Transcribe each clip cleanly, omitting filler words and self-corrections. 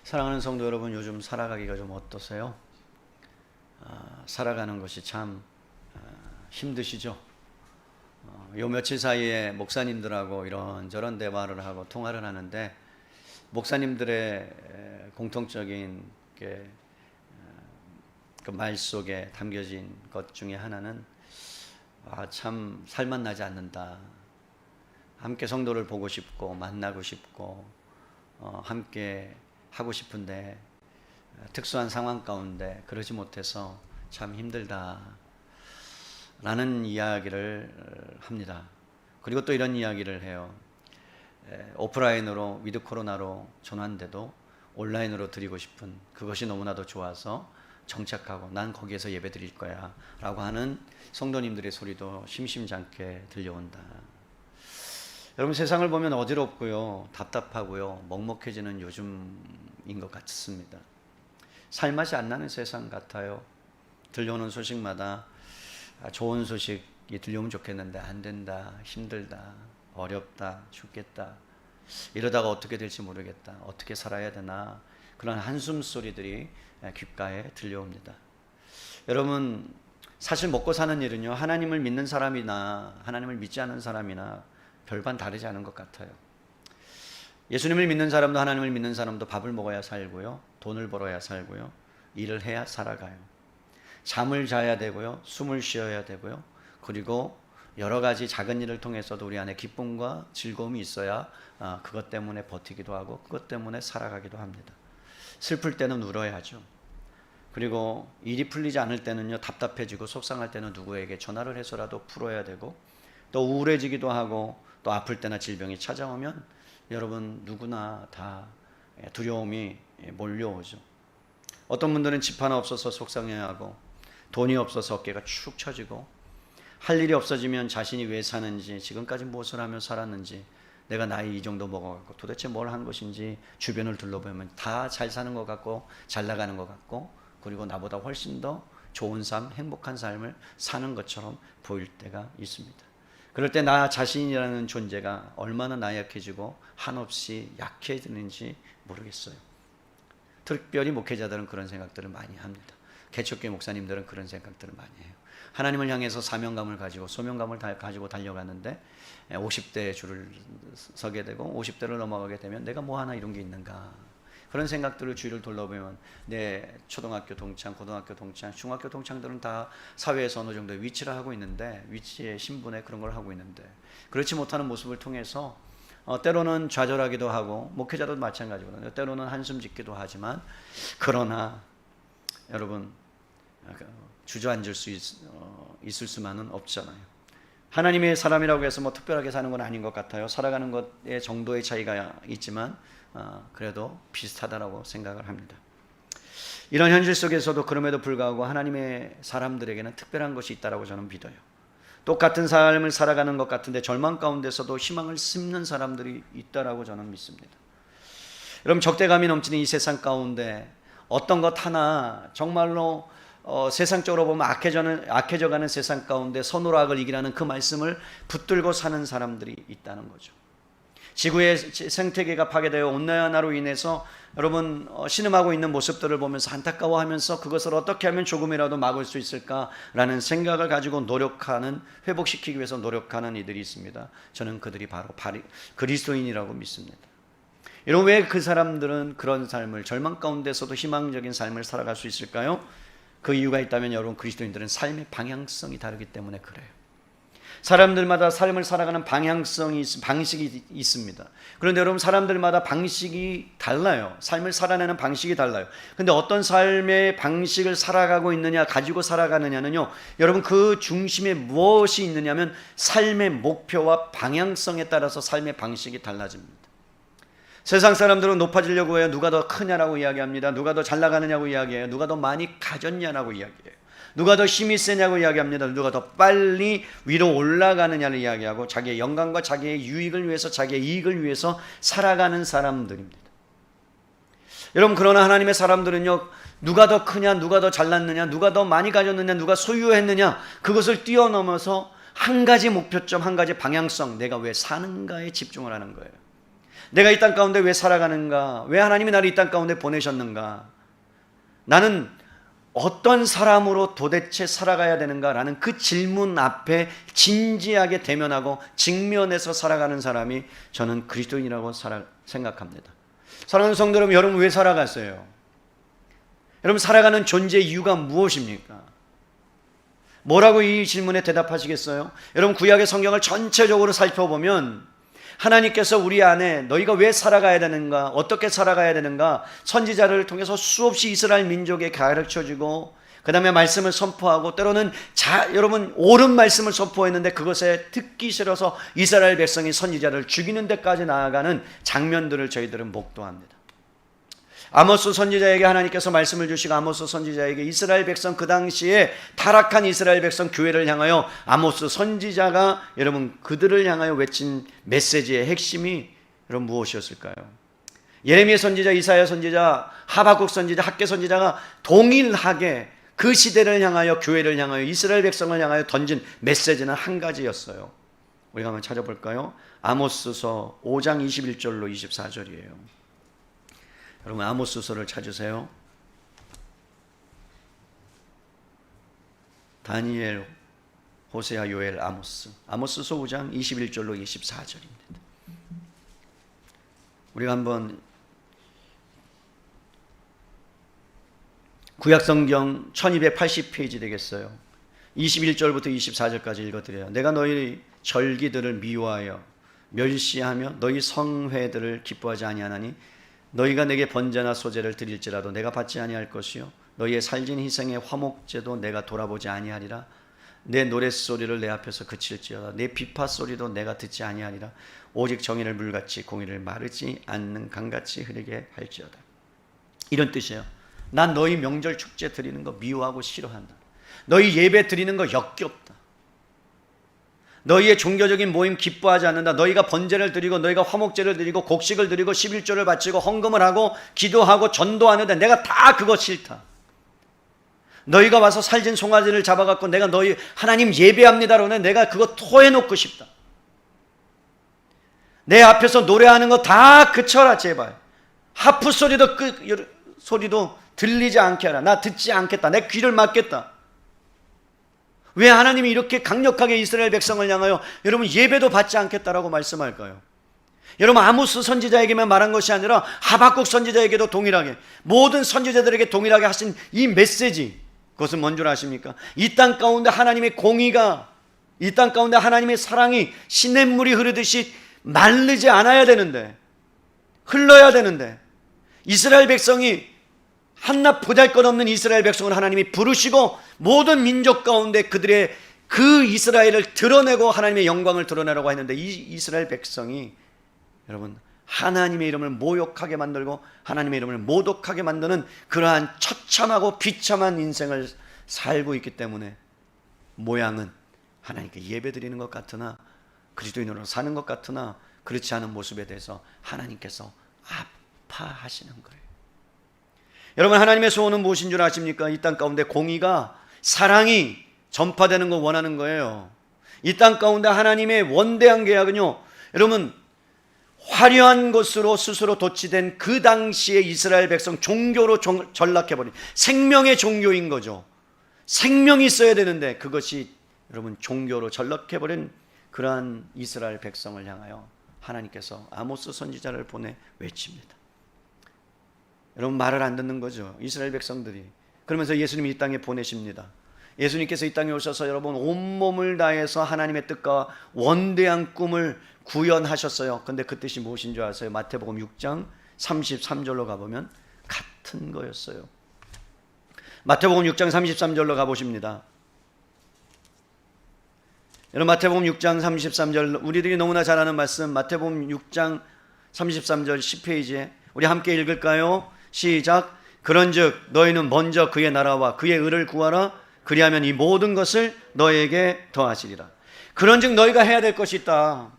사랑하는 성도 여러분, 요즘 살아가기가 좀 어떠세요? 살아가는 것이 참 힘드시죠? 요 며칠 사이에 목사님들하고 이런저런 대화를 하고 통화를 하는데, 목사님들의 공통적인 그 말 속에 담겨진 것 중에 하나는 참 살만 나지 않는다. 함께 성도를 보고 싶고 만나고 싶고 함께 하고 싶은데 특수한 상황 가운데 그러지 못해서 참 힘들다 라는 이야기를 합니다. 그리고 또 이런 이야기를 해요. 오프라인으로 위드 코로나로 전환돼도 온라인으로 드리고 싶은 그것이 너무나도 좋아서 정착하고 난 거기에서 예배 드릴 거야 라고 하는 성도님들의 소리도 심심찮게 들려온다. 여러분, 세상을 보면 어지럽고요, 답답하고요, 먹먹해지는 요즘인 것 같습니다. 살맛이 안 나는 세상 같아요. 들려오는 소식마다 좋은 소식이 들려오면 좋겠는데 안 된다, 힘들다, 어렵다, 죽겠다, 이러다가 어떻게 될지 모르겠다, 어떻게 살아야 되나, 그런 한숨 소리들이 귓가에 들려옵니다. 여러분, 사실 먹고 사는 일은요, 하나님을 믿는 사람이나 하나님을 믿지 않는 사람이나 별반 다르지 않은 것 같아요. 예수님을 믿는 사람도 하나님을 믿는 사람도 밥을 먹어야 살고요, 돈을 벌어야 살고요, 일을 해야 살아가요. 잠을 자야 되고요, 숨을 쉬어야 되고요, 그리고 여러 가지 작은 일을 통해서도 우리 안에 기쁨과 즐거움이 있어야 그것 때문에 버티기도 하고 그것 때문에 살아가기도 합니다. 슬플 때는 울어야죠. 그리고 일이 풀리지 않을 때는요, 답답해지고 속상할 때는 누구에게 전화를 해서라도 풀어야 되고, 또 우울해지기도 하고, 또 아플 때나 질병이 찾아오면 여러분 누구나 다 두려움이 몰려오죠. 어떤 분들은 집 하나 없어서 속상해하고, 돈이 없어서 어깨가 축 처지고, 할 일이 없어지면 자신이 왜 사는지, 지금까지 무엇을 하며 살았는지, 내가 나이 이 정도 먹어갖고 도대체 뭘 한 것인지 주변을 둘러보면 다 잘 사는 것 같고 잘 나가는 것 같고, 그리고 나보다 훨씬 더 좋은 삶, 행복한 삶을 사는 것처럼 보일 때가 있습니다. 그럴 때 나 자신이라는 존재가 얼마나 나약해지고 한없이 약해지는지 모르겠어요. 특별히 목회자들은 그런 생각들을 많이 합니다. 개척교회 목사님들은 그런 생각들을 많이 해요. 하나님을 향해서 사명감을 가지고 소명감을 가지고 달려가는데 50대에 줄을 서게 되고 50대를 넘어가게 되면 내가 뭐 하나 이런 게 있는가, 그런 생각들을 주위를 둘러보면 내 초등학교 동창, 고등학교 동창, 중학교 동창들은 다 사회에서 어느 정도의 위치를 하고 있는데, 위치의 신분에 그런 걸 하고 있는데, 그렇지 못하는 모습을 통해서 때로는 좌절하기도 하고, 목회자도 마찬가지거든요. 때로는 한숨 짓기도 하지만, 그러나 여러분, 주저앉을 수 있을 수만은 없잖아요. 하나님의 사람이라고 해서 뭐 특별하게 사는 건 아닌 것 같아요. 살아가는 것의 정도의 차이가 있지만 그래도 비슷하다라고 생각을 합니다. 이런 현실 속에서도 그럼에도 불구하고 하나님의 사람들에게는 특별한 것이 있다라고 저는 믿어요. 똑같은 삶을 살아가는 것 같은데 절망 가운데서도 희망을 심는 사람들이 있다라고 저는 믿습니다. 여러분, 적대감이 넘치는 이 세상 가운데 어떤 것 하나 정말로 세상적으로 보면 악해져가는 세상 가운데 선으로 악을 이기라는 그 말씀을 붙들고 사는 사람들이 있다는 거죠. 지구의 생태계가 파괴되어 온난화로 인해서 여러분 신음하고 있는 모습들을 보면서 안타까워하면서 그것을 어떻게 하면 조금이라도 막을 수 있을까라는 생각을 가지고 노력하는, 회복시키기 위해서 노력하는 이들이 있습니다. 저는 그들이 바로 그리스도인이라고 믿습니다. 여러분, 왜 그 사람들은 그런 삶을, 절망 가운데서도 희망적인 삶을 살아갈 수 있을까요? 그 이유가 있다면 여러분, 그리스도인들은 삶의 방향성이 다르기 때문에 그래요. 사람들마다 삶을 살아가는 방식이 있습니다. 그런데 여러분, 사람들마다 방식이 달라요. 삶을 살아내는 방식이 달라요. 그런데 어떤 삶의 방식을 살아가고 있느냐, 가지고 살아가느냐는요, 여러분, 그 중심에 무엇이 있느냐면 삶의 목표와 방향성에 따라서 삶의 방식이 달라집니다. 세상 사람들은 높아지려고 해요. 누가 더 크냐라고 이야기합니다. 누가 더 잘 나가느냐고 이야기해요. 누가 더 많이 가졌냐라고 이야기해요. 누가 더 힘이 세냐고 이야기합니다. 누가 더 빨리 위로 올라가느냐를 이야기하고, 자기의 영광과 자기의 유익을 위해서, 자기의 이익을 위해서 살아가는 사람들입니다. 여러분, 그러나 하나님의 사람들은요, 누가 더 크냐, 누가 더 잘났느냐, 누가 더 많이 가졌느냐, 누가 소유했느냐, 그것을 뛰어넘어서 한 가지 목표점, 한 가지 방향성, 내가 왜 사는가에 집중을 하는 거예요. 내가 이 땅 가운데 왜 살아가는가? 왜 하나님이 나를 이 땅 가운데 보내셨는가? 나는 어떤 사람으로 도대체 살아가야 되는가라는 그 질문 앞에 진지하게 대면하고 직면해서 살아가는 사람이 저는 그리스도인이라고 생각합니다. 사랑하는 성도 여러분, 여러분 왜 살아갔어요? 여러분 살아가는 존재의 이유가 무엇입니까? 뭐라고 이 질문에 대답하시겠어요? 여러분 구약의 성경을 전체적으로 살펴보면 하나님께서 우리 안에 너희가 왜 살아가야 되는가, 어떻게 살아가야 되는가 선지자를 통해서 수없이 이스라엘 민족에 가르쳐주고 그 다음에 말씀을 선포하고 때로는 여러분 옳은 말씀을 선포했는데 그것에 듣기 싫어서 이스라엘 백성이 선지자를 죽이는 데까지 나아가는 장면들을 저희들은 목도합니다. 아모스 선지자에게 하나님께서 말씀을 주시고 아모스 선지자에게 이스라엘 백성 그 당시에 타락한 이스라엘 백성 교회를 향하여 아모스 선지자가 여러분 그들을 향하여 외친 메시지의 핵심이 여러분 무엇이었을까요? 예레미야 선지자, 이사야 선지자, 하박국 선지자, 학개 선지자가 동일하게 그 시대를 향하여 교회를 향하여 이스라엘 백성을 향하여 던진 메시지는 한 가지였어요. 우리가 한번 찾아볼까요? 아모스서 5장 21절로 24절이에요. 여러분 아모스서를 찾으세요. 다니엘, 호세아, 요엘, 아모스. 아모스서 5장 21절로 24절입니다. 우리가 한번 구약성경 1280페이지 되겠어요. 21절부터 24절까지 읽어드려요. 내가 너희 절기들을 미워하여 멸시하며 너희 성회들을 기뻐하지 아니하나니 너희가 내게 번제나 소제를 드릴지라도 내가 받지 아니할 것이요 너희의 살진 희생의 화목제도 내가 돌아보지 아니하리라. 내 노랫소리를 내 앞에서 그칠지어다. 내 비파소리도 내가 듣지 아니하리라. 오직 정의를 물같이 공의를 마르지 않는 강같이 흐르게 할지어다. 이런 뜻이에요. 난 너희 명절 축제 드리는 거 미워하고 싫어한다. 너희 예배 드리는 거 역겹다. 너희의 종교적인 모임 기뻐하지 않는다. 너희가 번제를 드리고 너희가 화목제를 드리고 곡식을 드리고 11조를 바치고 헌금을 하고 기도하고 전도하는데 내가 다 그거 싫다. 너희가 와서 살진 송아지를 잡아갖고 내가 너희 하나님 예배합니다로는 내가 그거 토해놓고 싶다. 내 앞에서 노래하는 거 다 그쳐라 제발. 하프 소리도 들리지 않게 하라. 나 듣지 않겠다. 내 귀를 막겠다. 왜 하나님이 이렇게 강력하게 이스라엘 백성을 향하여 여러분 예배도 받지 않겠다라고 말씀할까요? 여러분 아모스 선지자에게만 말한 것이 아니라 하박국 선지자에게도 동일하게 모든 선지자들에게 동일하게 하신 이 메시지, 그것은 뭔 줄 아십니까? 이 땅 가운데 하나님의 공의가, 이 땅 가운데 하나님의 사랑이 시냇물이 흐르듯이 마르지 않아야 되는데, 흘러야 되는데, 이스라엘 백성이 한낱 보잘것없는 이스라엘 백성을 하나님이 부르시고 모든 민족 가운데 그들의 그 이스라엘을 드러내고 하나님의 영광을 드러내라고 했는데 이 이스라엘 백성이 여러분 하나님의 이름을 모욕하게 만들고 하나님의 이름을 모독하게 만드는 그러한 처참하고 비참한 인생을 살고 있기 때문에 모양은 하나님께 예배드리는 것 같으나 그리스도인으로 사는 것 같으나 그렇지 않은 모습에 대해서 하나님께서 아파하시는 거예요. 여러분 하나님의 소원은 무엇인 줄 아십니까? 이 땅 가운데 공의가, 사랑이 전파되는 걸 원하는 거예요. 이 땅 가운데 하나님의 원대한 계약은요, 여러분 화려한 것으로 스스로 도취된 그 당시의 이스라엘 백성 종교로 전락해버린 생명의 종교인 거죠. 생명이 있어야 되는데 그것이 여러분 종교로 전락해버린 그러한 이스라엘 백성을 향하여 하나님께서 아모스 선지자를 보내 외칩니다. 여러분 말을 안 듣는 거죠. 이스라엘 백성들이. 그러면서 예수님이 이 땅에 보내십니다. 예수님께서 이 땅에 오셔서 여러분 온몸을 다해서 하나님의 뜻과 원대한 꿈을 구현하셨어요. 근데 그 뜻이 무엇인 줄 아세요? 마태복음 6장 33절로 가보면 같은 거였어요. 마태복음 6장 33절로 가보십니다. 여러분 마태복음 6장 33절 우리들이 너무나 잘 아는 말씀, 마태복음 6장 33절 10페이지에 우리 함께 읽을까요? 시작. 그런즉 너희는 먼저 그의 나라와 그의 의를 구하라. 그리하면 이 모든 것을 너에게 더하시리라. 그런즉 너희가 해야 될 것이 있다.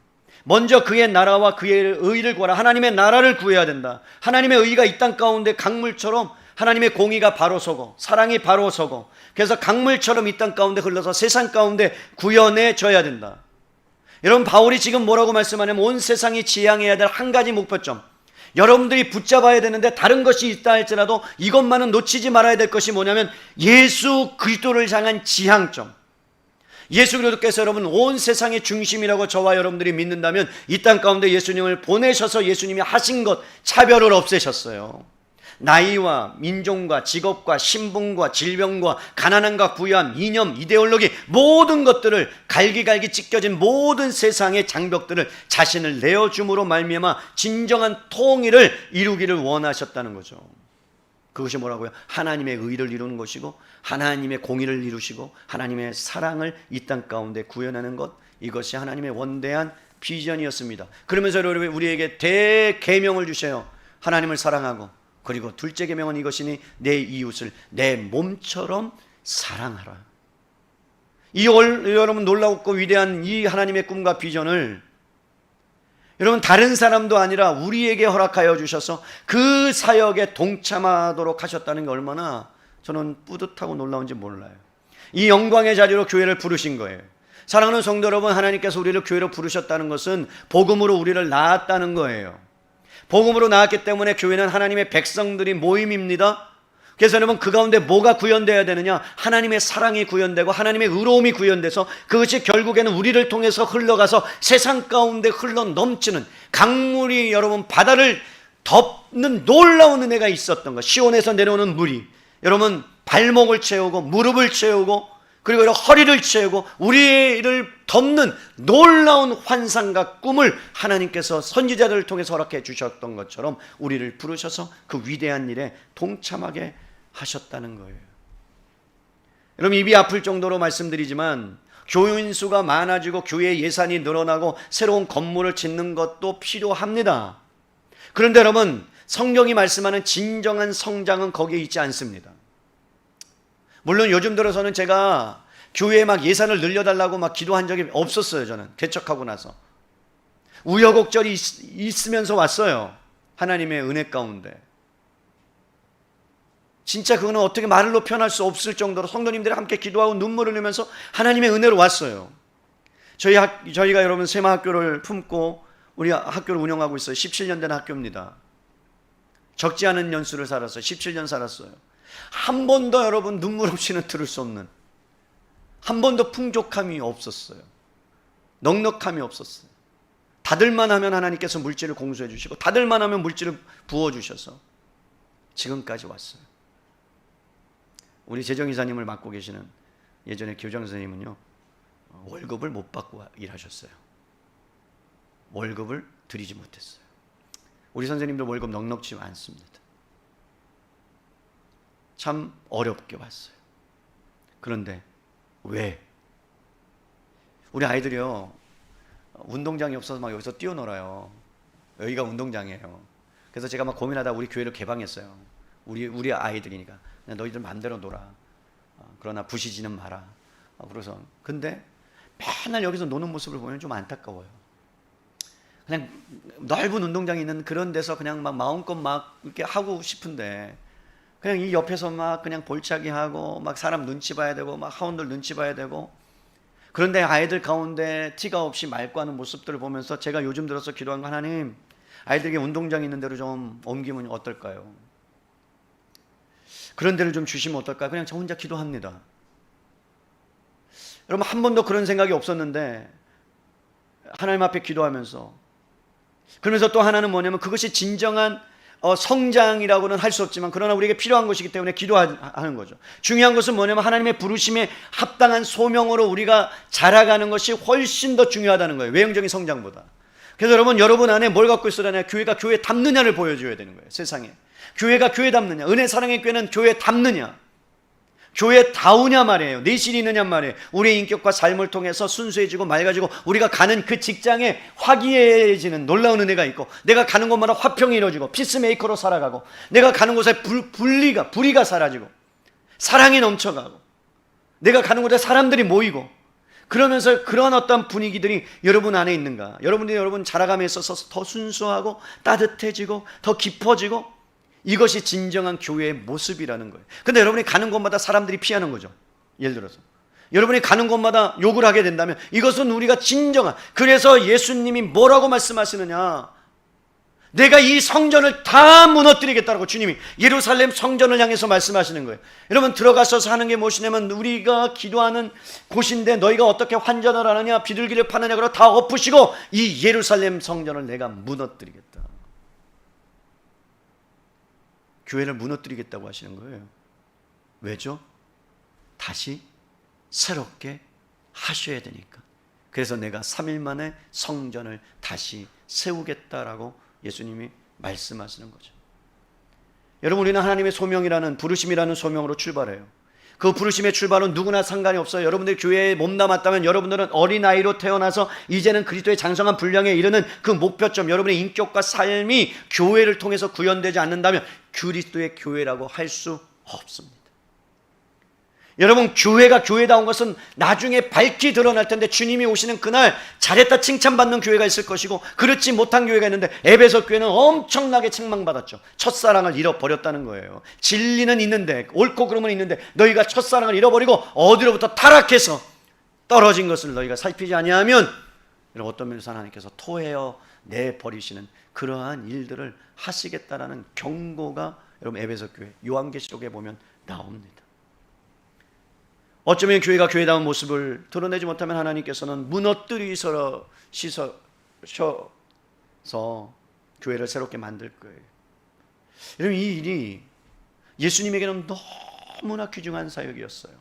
먼저 그의 나라와 그의 의를 구하라. 하나님의 나라를 구해야 된다. 하나님의 의가 이 땅 가운데 강물처럼 하나님의 공의가 바로 서고 사랑이 바로 서고 그래서 강물처럼 이 땅 가운데 흘러서 세상 가운데 구현해져야 된다. 여러분, 바울이 지금 뭐라고 말씀하냐면 온 세상이 지향해야 될 한 가지 목표점, 여러분들이 붙잡아야 되는데 다른 것이 있다 할지라도 이것만은 놓치지 말아야 될 것이 뭐냐면 예수 그리스도를 향한 지향점. 예수 그리스도께서 여러분 온 세상의 중심이라고 저와 여러분들이 믿는다면 이 땅 가운데 예수님을 보내셔서 예수님이 하신 것, 차별을 없애셨어요. 나이와 민족과 직업과 신분과 질병과 가난함과 부유함, 이념, 이데올로기, 모든 것들을 갈기갈기 찢겨진 모든 세상의 장벽들을 자신을 내어줌으로 말미암아 진정한 통일을 이루기를 원하셨다는 거죠. 그것이 뭐라고요? 하나님의 의를 이루는 것이고 하나님의 공의를 이루시고 하나님의 사랑을 이 땅 가운데 구현하는 것, 이것이 하나님의 원대한 비전이었습니다. 그러면서 여러분 우리에게 대계명을 주셔요. 하나님을 사랑하고, 그리고 둘째 계명은 이것이니 내 이웃을 내 몸처럼 사랑하라. 여러분 놀랍고 위대한 이 하나님의 꿈과 비전을 여러분 다른 사람도 아니라 우리에게 허락하여 주셔서 그 사역에 동참하도록 하셨다는 게 얼마나 저는 뿌듯하고 놀라운지 몰라요. 이 영광의 자리로 교회를 부르신 거예요. 사랑하는 성도 여러분, 하나님께서 우리를 교회로 부르셨다는 것은 복음으로 우리를 낳았다는 거예요. 복음으로 나왔기 때문에 교회는 하나님의 백성들이 모임입니다. 그래서 여러분 그 가운데 뭐가 구현되어야 되느냐? 하나님의 사랑이 구현되고 하나님의 의로움이 구현돼서 그것이 결국에는 우리를 통해서 흘러가서 세상 가운데 흘러 넘치는 강물이 여러분 바다를 덮는 놀라운 은혜가 있었던 것. 시온에서 내려오는 물이 여러분 발목을 채우고 무릎을 채우고 그리고 허리를 채우고 우리를 덮는 놀라운 환상과 꿈을 하나님께서 선지자들을 통해서 허락해 주셨던 것처럼 우리를 부르셔서 그 위대한 일에 동참하게 하셨다는 거예요. 여러분 입이 아플 정도로 말씀드리지만 교인 수가 많아지고 교회 예산이 늘어나고 새로운 건물을 짓는 것도 필요합니다. 그런데 여러분 성경이 말씀하는 진정한 성장은 거기에 있지 않습니다. 물론 요즘 들어서는 제가 교회에 막 예산을 늘려달라고 막 기도한 적이 없었어요. 저는 개척하고 나서 우여곡절이 있으면서 왔어요. 하나님의 은혜 가운데 진짜 그거는 어떻게 말로 표현할 수 없을 정도로 성도님들이 함께 기도하고 눈물을 흘리면서 하나님의 은혜로 왔어요. 저희가 여러분 세마학교를 품고 우리 학교를 운영하고 있어요. 17년 된 학교입니다. 적지 않은 연수를 살았어요. 17년 살았어요. 한 번도 여러분 눈물 없이는 들을 수 없는, 한 번도 풍족함이 없었어요. 넉넉함이 없었어요. 다들만 하면 하나님께서 물질을 공수해 주시고 다들만 하면 물질을 부어주셔서 지금까지 왔어요. 우리 재정이사님을 맡고 계시는 예전에 교장 선생님은요 월급을 못 받고 일하셨어요. 월급을 드리지 못했어요. 우리 선생님들 월급 넉넉지 않습니다. 참 어렵게 왔어요. 그런데 왜? 우리 아이들이요 운동장이 없어서 막 여기서 뛰어놀아요. 여기가 운동장이에요. 그래서 제가 막 고민하다 우리 교회를 개방했어요. 우리 아이들이니까 그냥 너희들 마음대로 놀아. 그러나 부시지는 마라. 그래서 근데 맨날 여기서 노는 모습을 보면 좀 안타까워요. 그냥 넓은 운동장이 있는 그런 데서 그냥 막 마음껏 막 이렇게 하고 싶은데 그냥 이 옆에서 막 그냥 볼차기 하고 막 사람 눈치 봐야 되고 막 하원들 눈치 봐야 되고, 그런데 아이들 가운데 티가 없이 맑고 하는 모습들을 보면서 제가 요즘 들어서 기도한 거, 하나님 아이들에게 운동장 있는 대로 좀 옮기면 어떨까요? 그런 데를 좀 주시면 어떨까요? 그냥 저 혼자 기도합니다. 여러분 한 번도 그런 생각이 없었는데 하나님 앞에 기도하면서, 그러면서 또 하나는 뭐냐면 그것이 진정한 성장이라고는 할 수 없지만 그러나 우리에게 필요한 것이기 때문에 기도하는 거죠. 중요한 것은 뭐냐면 하나님의 부르심에 합당한 소명으로 우리가 자라가는 것이 훨씬 더 중요하다는 거예요. 외형적인 성장보다. 그래서 여러분 안에 뭘 갖고 있어야 되냐? 교회가 교회 닮느냐를 보여줘야 되는 거예요. 세상에 교회가 교회 닮느냐, 은혜 사랑의 교회는 교회 닮느냐, 교회 다우냐 말이에요. 내실이 있느냐 말이에요. 우리의 인격과 삶을 통해서 순수해지고 맑아지고 우리가 가는 그 직장에 화기애애해지는 놀라운 은혜가 있고, 내가 가는 곳마다 화평이 이루어지고 피스메이커로 살아가고, 내가 가는 곳에 불의가 사라지고 사랑이 넘쳐가고, 내가 가는 곳에 사람들이 모이고, 그러면서 그런 어떤 분위기들이 여러분 안에 있는가? 여러분들이 여러분 자라감에 있어서 더 순수하고 따뜻해지고 더 깊어지고, 이것이 진정한 교회의 모습이라는 거예요. 근데 여러분이 가는 곳마다 사람들이 피하는 거죠. 예를 들어서 여러분이 가는 곳마다 욕을 하게 된다면 이것은 우리가 진정한, 그래서 예수님이 뭐라고 말씀하시느냐, 내가 이 성전을 다 무너뜨리겠다라고 주님이 예루살렘 성전을 향해서 말씀하시는 거예요. 여러분, 들어가서 하는 게 무엇이냐면 우리가 기도하는 곳인데 너희가 어떻게 환전을 하느냐, 비둘기를 파느냐, 그러고 다 엎으시고 이 예루살렘 성전을 내가 무너뜨리겠다. 교회를 무너뜨리겠다고 하시는 거예요. 왜죠? 다시 새롭게 하셔야 되니까. 그래서 내가 3일 만에 성전을 다시 세우겠다라고 예수님이 말씀하시는 거죠. 여러분, 우리는 하나님의 소명이라는, 부르심이라는 소명으로 출발해요. 그 부르심의 출발은 누구나 상관이 없어요. 여러분들이 교회에 몸담았다면 여러분들은 어린아이로 태어나서 이제는 그리스도의 장성한 분량에 이르는 그 목표점, 여러분의 인격과 삶이 교회를 통해서 구현되지 않는다면 그리스도의 교회라고 할 수 없습니다. 여러분, 교회가 교회다운 것은 나중에 밝히 드러날 텐데, 주님이 오시는 그날 잘했다 칭찬받는 교회가 있을 것이고 그렇지 못한 교회가 있는데, 에베소 교회는 엄청나게 책망받았죠. 첫사랑을 잃어버렸다는 거예요. 진리는 있는데, 옳고 그름은 있는데 너희가 첫사랑을 잃어버리고 어디로부터 타락해서 떨어진 것을 너희가 살피지 아니하면 어떤 면에서 하나님께서 토해어 내버리시는 그러한 일들을 하시겠다라는 경고가 여러분 에베소 교회 요한계시록에 보면 나옵니다. 어쩌면 교회가 교회다운 모습을 드러내지 못하면 하나님께서는 무너뜨리셔서 교회를 새롭게 만들 거예요. 여러분, 이 일이 예수님에게는 너무나 귀중한 사역이었어요.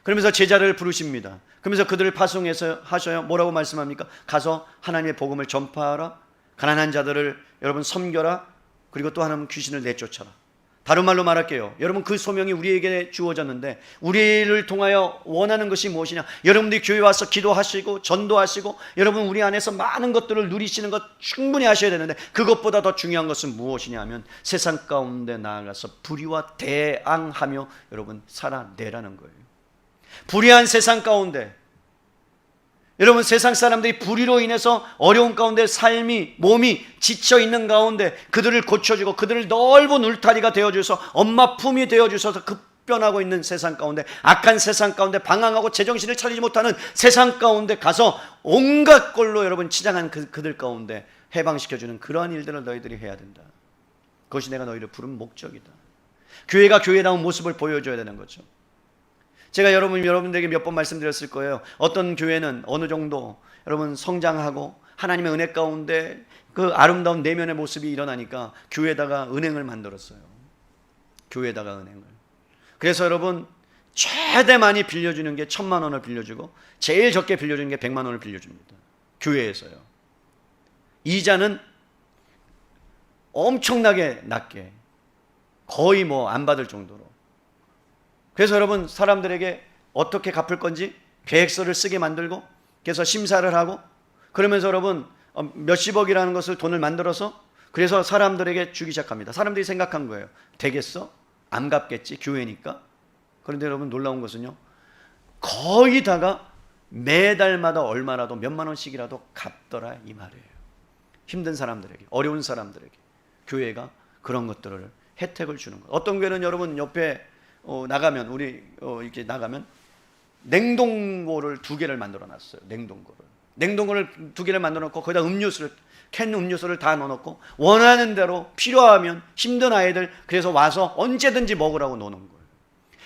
그러면서 제자를 부르십니다. 그러면서 그들을 파송해서 하셔요. 뭐라고 말씀합니까? 가서 하나님의 복음을 전파하라, 가난한 자들을 여러분 섬겨라, 그리고 또 하나는 귀신을 내쫓아라. 다른 말로 말할게요. 여러분, 그 소명이 우리에게 주어졌는데 우리를 통하여 원하는 것이 무엇이냐? 여러분들이 교회 와서 기도하시고 전도하시고 여러분 우리 안에서 많은 것들을 누리시는 것 충분히 하셔야 되는데, 그것보다 더 중요한 것은 무엇이냐 하면 세상 가운데 나아가서 불의와 대항하며 여러분 살아내라는 거예요. 불의한 세상 가운데, 여러분 세상 사람들이 불의로 인해서 어려운 가운데 삶이, 몸이 지쳐있는 가운데 그들을 고쳐주고 그들을 넓은 울타리가 되어주셔서 엄마 품이 되어주셔서 급변하고 있는 세상 가운데, 악한 세상 가운데 방황하고 제정신을 차리지 못하는 세상 가운데 가서 온갖 걸로 여러분 치장한 그들 가운데 해방시켜주는 그러한 일들을 너희들이 해야 된다. 그것이 내가 너희를 부른 목적이다. 교회가 교회다운 모습을 보여줘야 되는 거죠. 제가 여러분들에게 몇 번 말씀드렸을 거예요. 어떤 교회는 어느 정도 여러분 성장하고 하나님의 은혜 가운데 그 아름다운 내면의 모습이 일어나니까 교회에다가 은행을 만들었어요. 교회에다가 은행을. 그래서 여러분 최대 많이 빌려주는 게 1,000만 원을 빌려주고 제일 적게 빌려주는 게 100만 원을 빌려줍니다. 교회에서요. 이자는 엄청나게 낮게, 거의 뭐 안 받을 정도로. 그래서 여러분 사람들에게 어떻게 갚을 건지 계획서를 쓰게 만들고, 그래서 심사를 하고, 그러면서 여러분 몇십억이라는 것을 돈을 만들어서 그래서 사람들에게 주기 시작합니다. 사람들이 생각한 거예요. 되겠어? 안 갚겠지, 교회니까. 그런데 여러분 놀라운 것은요, 거의 다가 매달마다 얼마라도 몇만 원씩이라도 갚더라 이 말이에요. 힘든 사람들에게, 어려운 사람들에게 교회가 그런 것들을 혜택을 주는 거예요. 어떤 교회는 여러분 옆에 나가면 이렇게 나가면 냉동고를 2개를 만들어 놨어요. 냉동고를 2개를 만들어 놓고 거기다 캔 음료수를 다 넣어 놓고 원하는 대로 필요하면 힘든 아이들 그래서 와서 언제든지 먹으라고 넣어 놓은 거예요.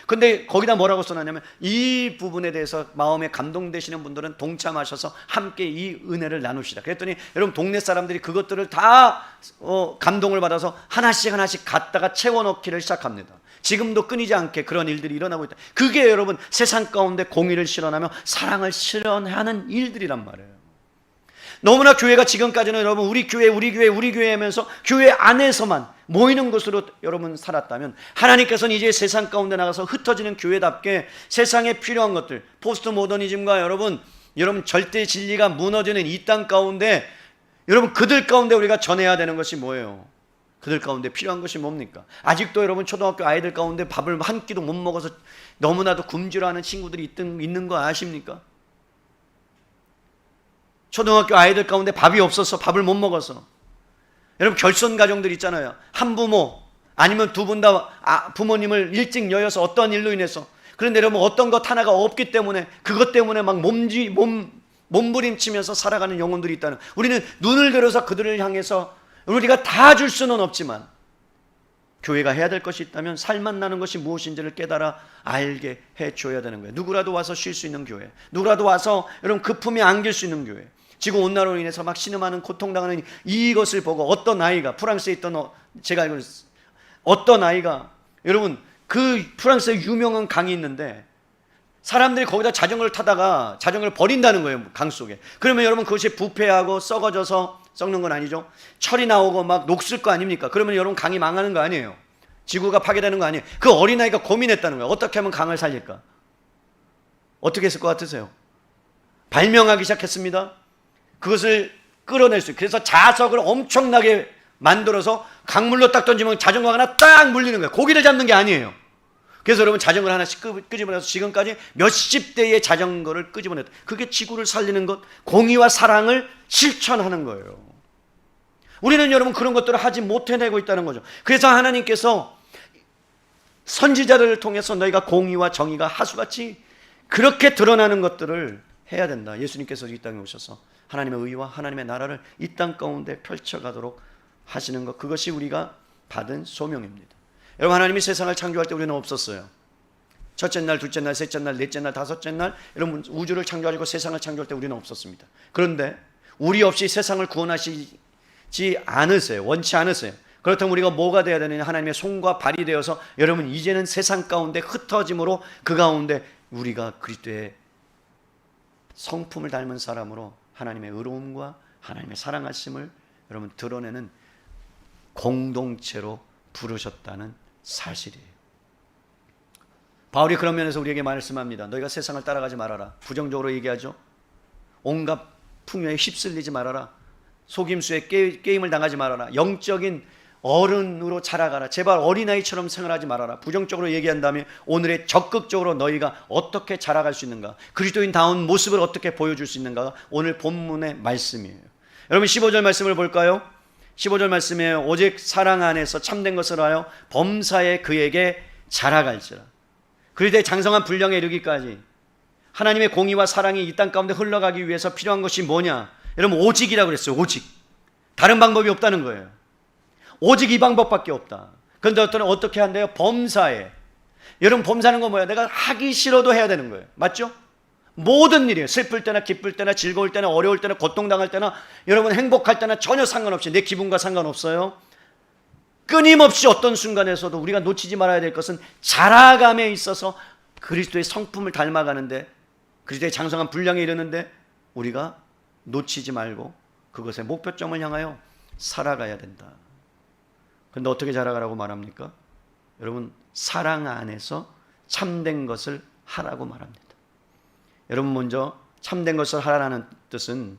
근데 거기다 뭐라고 써놨냐면, 이 부분에 대해서 마음에 감동되시는 분들은 동참하셔서 함께 이 은혜를 나누시라. 그랬더니 여러분 동네 사람들이 그것들을 다 감동을 받아서 하나씩 갖다가 채워넣기를 시작합니다. 지금도 끊이지 않게 그런 일들이 일어나고 있다. 그게 여러분 세상 가운데 공의를 실현하며 사랑을 실현하는 일들이란 말이에요. 너무나 교회가 지금까지는 여러분 우리 교회 하면서 교회 안에서만 모이는 것으로 여러분 살았다면, 하나님께서는 이제 세상 가운데 나가서 흩어지는 교회답게 세상에 필요한 것들, 포스트 모더니즘과 여러분 절대 진리가 무너지는 이 땅 가운데 여러분 그들 가운데 우리가 전해야 되는 것이 뭐예요? 그들 가운데 필요한 것이 뭡니까? 아직도 여러분 초등학교 아이들 가운데 밥을 한 끼도 못 먹어서 너무나도 굶주려하는 친구들이 있는 거 아십니까? 초등학교 아이들 가운데 밥이 없어서, 밥을 못 먹어서. 여러분 결손 가정들 있잖아요. 한 부모 아니면 두 분 다 부모님을 일찍 여여서 어떤 일로 인해서 그런데 여러분 어떤 것 하나가 없기 때문에 그것 때문에 막 몸부림치면서 살아가는 영혼들이 있다는, 우리는 눈을 들어서 그들을 향해서 우리가 다 줄 수는 없지만 교회가 해야 될 것이 있다면 살맛 나는 것이 무엇인지를 깨달아 알게 해줘야 되는 거예요. 누구라도 와서 쉴 수 있는 교회, 누구라도 와서 여러분 그 품에 안길 수 있는 교회. 지구온난화로 인해서 막 신음하는 고통당하는 이것을 보고 어떤 아이가, 프랑스에 있던 제가 알고 있어요. 어떤 아이가, 여러분 그 프랑스에 유명한 강이 있는데 사람들이 거기다 자전거를 타다가 자전거를 버린다는 거예요, 강 속에. 그러면 여러분 그것이 부패하고 썩어져서, 썩는 건 아니죠, 철이 나오고 막 녹슬 거 아닙니까? 그러면 여러분 강이 망하는 거 아니에요? 지구가 파괴되는 거 아니에요? 그 어린아이가 고민했다는 거예요. 어떻게 하면 강을 살릴까? 어떻게 했을 것 같으세요? 발명하기 시작했습니다. 그것을 끌어낼 수 있어요. 그래서 자석을 엄청나게 만들어서 강물로 딱 던지면 자전거가 하나 딱 물리는 거예요. 고기를 잡는 게 아니에요. 그래서 여러분 자전거를 하나씩 끄집어내서 지금까지 몇십 대의 자전거를 끄집어냈다. 그게 지구를 살리는 것, 공의와 사랑을 실천하는 거예요. 우리는 여러분 그런 것들을 하지 못해내고 있다는 거죠. 그래서 하나님께서 선지자들을 통해서 너희가 공의와 정의가 하수같이 그렇게 드러나는 것들을 해야 된다. 예수님께서 이 땅에 오셔서 하나님의 의와 하나님의 나라를 이 땅 가운데 펼쳐가도록 하시는 것, 그것이 우리가 받은 소명입니다. 여러분 하나님이 세상을 창조할 때 우리는 없었어요. 첫째 날, 둘째 날, 셋째 날, 넷째 날, 다섯째 날, 여러분 우주를 창조하시고 세상을 창조할 때 우리는 없었습니다. 그런데 우리 없이 세상을 구원하시지 않으세요. 원치 않으세요. 그렇다면 우리가 뭐가 되어야 되느냐? 하나님의 손과 발이 되어서 여러분 이제는 세상 가운데 흩어짐으로 그 가운데 우리가 그리스도의 성품을 닮은 사람으로 하나님의 의로움과 하나님의 사랑하심을 여러분 드러내는 공동체로 부르셨다는 사실이에요. 바울이 그런 면에서 우리에게 말씀합니다. 너희가 세상을 따라가지 말아라. 부정적으로 얘기하죠. 온갖 풍요에 휩쓸리지 말아라. 속임수에 게임을 당하지 말아라. 영적인 어른으로 자라가라. 제발 어린아이처럼 생활하지 말아라. 부정적으로 얘기한다면 오늘의 적극적으로 너희가 어떻게 자라갈 수 있는가, 그리스도인다운 모습을 어떻게 보여줄 수 있는가가 오늘 본문의 말씀이에요. 여러분 15절 말씀을 볼까요? 15절 말씀에 오직 사랑 안에서 참된 것을 하여 범사에 그에게 자라갈지라. 그리스도의 장성한 분량에 이르기까지 하나님의 공의와 사랑이 이 땅 가운데 흘러가기 위해서 필요한 것이 뭐냐? 여러분 오직이라고 그랬어요. 오직. 다른 방법이 없다는 거예요. 오직 이 방법밖에 없다. 그런데 어떻게 한대요? 범사에. 여러분 범사는 건 뭐야? 내가 하기 싫어도 해야 되는 거예요. 맞죠? 모든 일이에요. 슬플 때나 기쁠 때나 즐거울 때나 어려울 때나 고통당할 때나 여러분 행복할 때나 전혀 상관없이, 내 기분과 상관없어요. 끊임없이 어떤 순간에서도 우리가 놓치지 말아야 될 것은 자라감에 있어서 그리스도의 성품을 닮아가는데, 그리스도의 장성한 분량에 이르는데 우리가 놓치지 말고 그것의 목표점을 향하여 살아가야 된다. 그런데 어떻게 자라가라고 말합니까? 여러분 사랑 안에서 참된 것을 하라고 말합니다. 여러분 먼저 참된 것을 하라는 뜻은,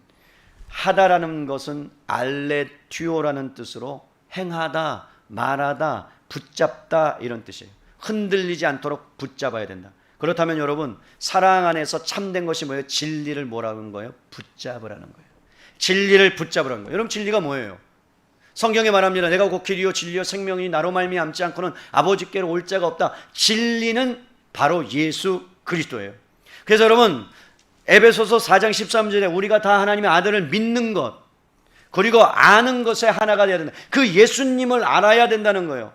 하다라는 것은 알레튜오라는 뜻으로 행하다, 말하다, 붙잡다 이런 뜻이에요. 흔들리지 않도록 붙잡아야 된다. 그렇다면 여러분 사랑 안에서 참된 것이 뭐예요? 진리를 뭐라고 하는 거예요? 붙잡으라는 거예요. 진리를 붙잡으라는 거예요. 여러분 진리가 뭐예요? 성경에 말합니다. 내가 곧 길이요 진리요 생명이 나로 말미암지 않고는 아버지께로 올 자가 없다. 진리는 바로 예수 그리스도예요. 그래서 여러분 에베소서 4장 13절에 우리가 다 하나님의 아들을 믿는 것, 그리고 아는 것에 하나가 되어야 된다. 그 예수님을 알아야 된다는 거예요.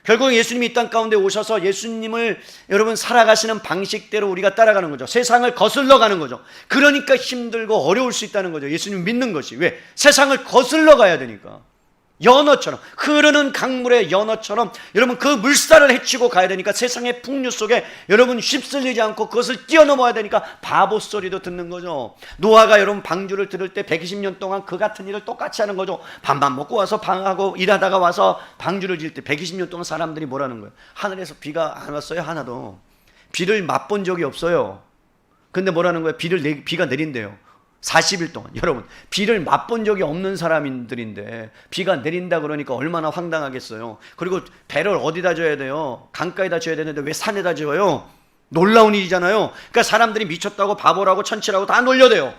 결국 예수님이 이 땅 가운데 오셔서 예수님을 여러분 살아가시는 방식대로 우리가 따라가는 거죠. 세상을 거슬러 가는 거죠. 그러니까 힘들고 어려울 수 있다는 거죠. 예수님 믿는 것이. 왜? 세상을 거슬러 가야 되니까. 연어처럼, 흐르는 강물의 연어처럼 여러분 그 물살을 헤치고 가야 되니까, 세상의 풍류 속에 여러분 휩쓸리지 않고 그것을 뛰어넘어야 되니까 바보 소리도 듣는 거죠. 노아가 여러분 방주를 들을 때 120년 동안 그 같은 일을 똑같이 하는 거죠. 밥만 먹고 와서 방하고 일하다가 와서 방주를 지을 때 120년 동안 사람들이 뭐라는 거예요? 하늘에서 비가 안 왔어요. 하나도. 비를 맛본 적이 없어요. 근데 뭐라는 거예요? 비가 내린대요. 40일 동안. 여러분 비를 맛본 적이 없는 사람들인데 비가 내린다 그러니까 얼마나 황당하겠어요. 그리고 배를 어디다 줘야 돼요? 강가에다 줘야 되는데 왜 산에다 줘요? 놀라운 일이잖아요. 그러니까 사람들이 미쳤다고 바보라고 천치라고 다 놀려대요.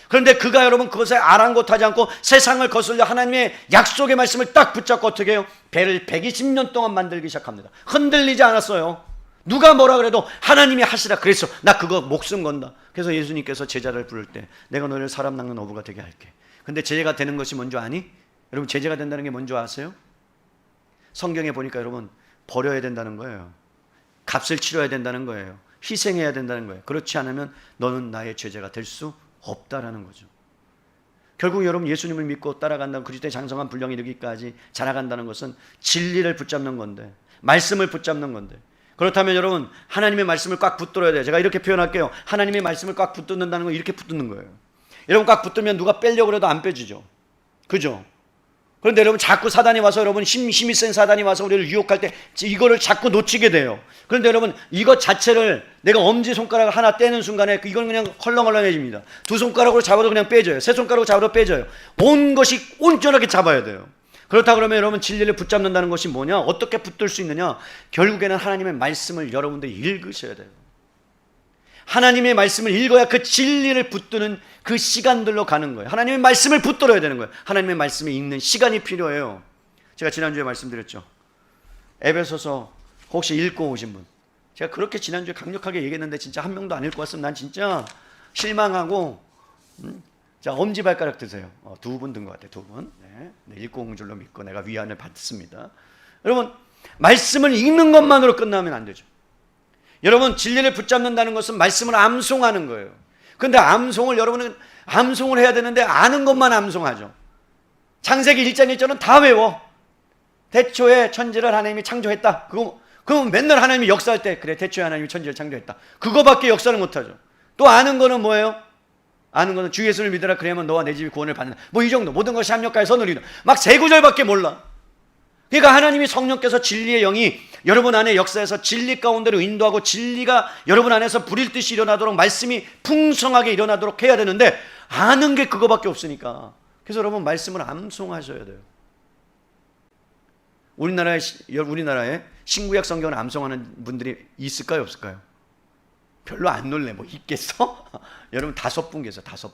그런데 그가 여러분 그것에 아랑곳하지 않고 세상을 거슬려 하나님의 약속의 말씀을 딱 붙잡고 어떻게 해요? 배를 120년 동안 만들기 시작합니다. 흔들리지 않았어요. 누가 뭐라 그래도 하나님이 하시라 그랬어. 나 그거 목숨 건다. 그래서 예수님께서 제자를 부를 때 내가 너를 사람 낚는 어부가 되게 할게. 근데 제자가 되는 것이 뭔지 아니? 여러분 제자가 된다는 게 뭔지 아세요? 성경에 보니까 여러분 버려야 된다는 거예요. 값을 치러야 된다는 거예요. 희생해야 된다는 거예요. 그렇지 않으면 너는 나의 제자가 될 수 없다라는 거죠. 결국 여러분 예수님을 믿고 따라간다는 그리스도의 장성한 분량에 이르기까지 자라간다는 것은 진리를 붙잡는 건데, 말씀을 붙잡는 건데, 그렇다면 여러분 하나님의 말씀을 꽉 붙들어야 돼요. 제가 이렇게 표현할게요. 하나님의 말씀을 꽉 붙든다는 건 이렇게 붙드는 거예요. 여러분 꽉 붙들면 누가 빼려고 해도 안 빼지죠. 그죠? 그런데 여러분 자꾸 사단이 와서 여러분 힘이 센 사단이 와서 우리를 유혹할 때 이거를 자꾸 놓치게 돼요. 그런데 여러분 이것 자체를 내가 엄지손가락 하나 떼는 순간에 이건 그냥 헐렁헐렁해집니다. 두 손가락으로 잡아도 그냥 빼져요. 세 손가락으로 잡아도 빼져요. 온 것이 온전하게 잡아야 돼요. 그렇다 그러면 여러분 진리를 붙잡는다는 것이 뭐냐? 어떻게 붙들 수 있느냐? 결국에는 하나님의 말씀을 여러분들이 읽으셔야 돼요. 하나님의 말씀을 읽어야 그 진리를 붙드는 그 시간들로 가는 거예요. 하나님의 말씀을 붙들어야 되는 거예요. 하나님의 말씀을 읽는 시간이 필요해요. 제가 지난주에 말씀드렸죠. 에베소서 혹시 읽고 오신 분, 제가 그렇게 지난주에 강력하게 얘기했는데 진짜 한 명도 안 읽고 왔으면 난 진짜 실망하고 자 엄지발가락 드세요. 두 분 든 것 같아요. 두 분. 네, 읽고 온 줄로 믿고 내가 위안을 받습니다. 여러분 말씀을 읽는 것만으로 끝나면 안 되죠. 여러분 진리를 붙잡는다는 것은 말씀을 암송하는 거예요. 그런데 암송을 여러분은 암송을 해야 되는데 아는 것만 암송하죠. 창세기 1장 1절은 다 외워. 태초에 천지를 하나님이 창조했다. 그럼 맨날 하나님이 역사할 때 그래 태초에 하나님이 천지를 창조했다. 그거밖에 역사를 못하죠. 또 아는 거는 뭐예요? 아는 거는 주 예수를 믿으라 그러면 너와 내 집이 구원을 받는다. 뭐 이 정도. 모든 것이 합력하여 선을 이룬다. 막 세 구절밖에 몰라. 그러니까 하나님이 성령께서 진리의 영이 여러분 안에 역사에서 진리 가운데로 인도하고 진리가 여러분 안에서 불일 듯이 일어나도록 말씀이 풍성하게 일어나도록 해야 되는데 아는 게 그거밖에 없으니까. 그래서 여러분 말씀을 암송하셔야 돼요. 우리나라에 신구약 성경을 암송하는 분들이 있을까요 없을까요? 별로 안 놀래. 뭐 있겠어? 여러분 5분 계세요. 5분.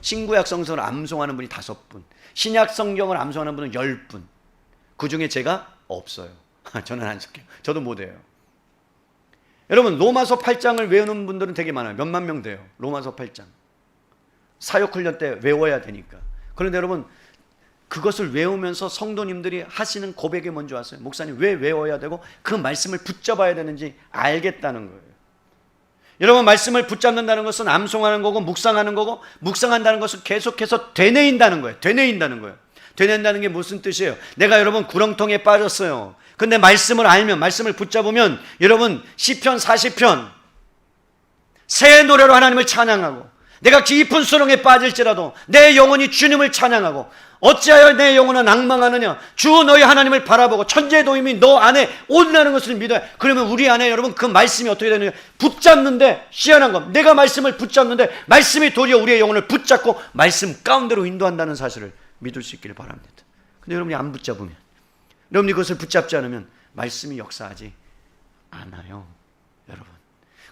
신구약 성경을 암송하는 분이 5분. 신약 성경을 암송하는 분은 10분. 그 중에 제가 없어요. 저는 안 속해요. 저도 못해요. 여러분 로마서 8장을 외우는 분들은 되게 많아요. 몇만 명 돼요. 로마서 8장. 사역훈련 때 외워야 되니까. 그런데 여러분 그것을 외우면서 성도님들이 하시는 고백이 뭔지 아세요? 목사님 왜 외워야 되고 그 말씀을 붙잡아야 되는지 알겠다는 거예요. 여러분 말씀을 붙잡는다는 것은 암송하는 거고 묵상하는 거고, 묵상한다는 것은 계속해서 되뇌인다는 거예요. 되뇌인다는 거예요. 되낸다는 게 무슨 뜻이에요? 내가 여러분 구렁텅이에 빠졌어요. 근데 말씀을 알면, 말씀을 붙잡으면 여러분 시편 40편 새 노래로 하나님을 찬양하고, 내가 깊은 수렁에 빠질지라도 내 영혼이 주님을 찬양하고, 어찌하여 내 영혼은 낭망하느냐? 주 너희 하나님을 바라보고 천지의 도움이 너 안에 온다는 것을 믿어야. 그러면 우리 안에 여러분 그 말씀이 어떻게 되느냐? 붙잡는데 희한한 것, 내가 말씀을 붙잡는데 말씀이 도리어 우리의 영혼을 붙잡고 말씀 가운데로 인도한다는 사실을 믿을 수 있기를 바랍니다. 근데 여러분이 안 붙잡으면, 여러분이 그것을 붙잡지 않으면 말씀이 역사하지 않아요, 여러분.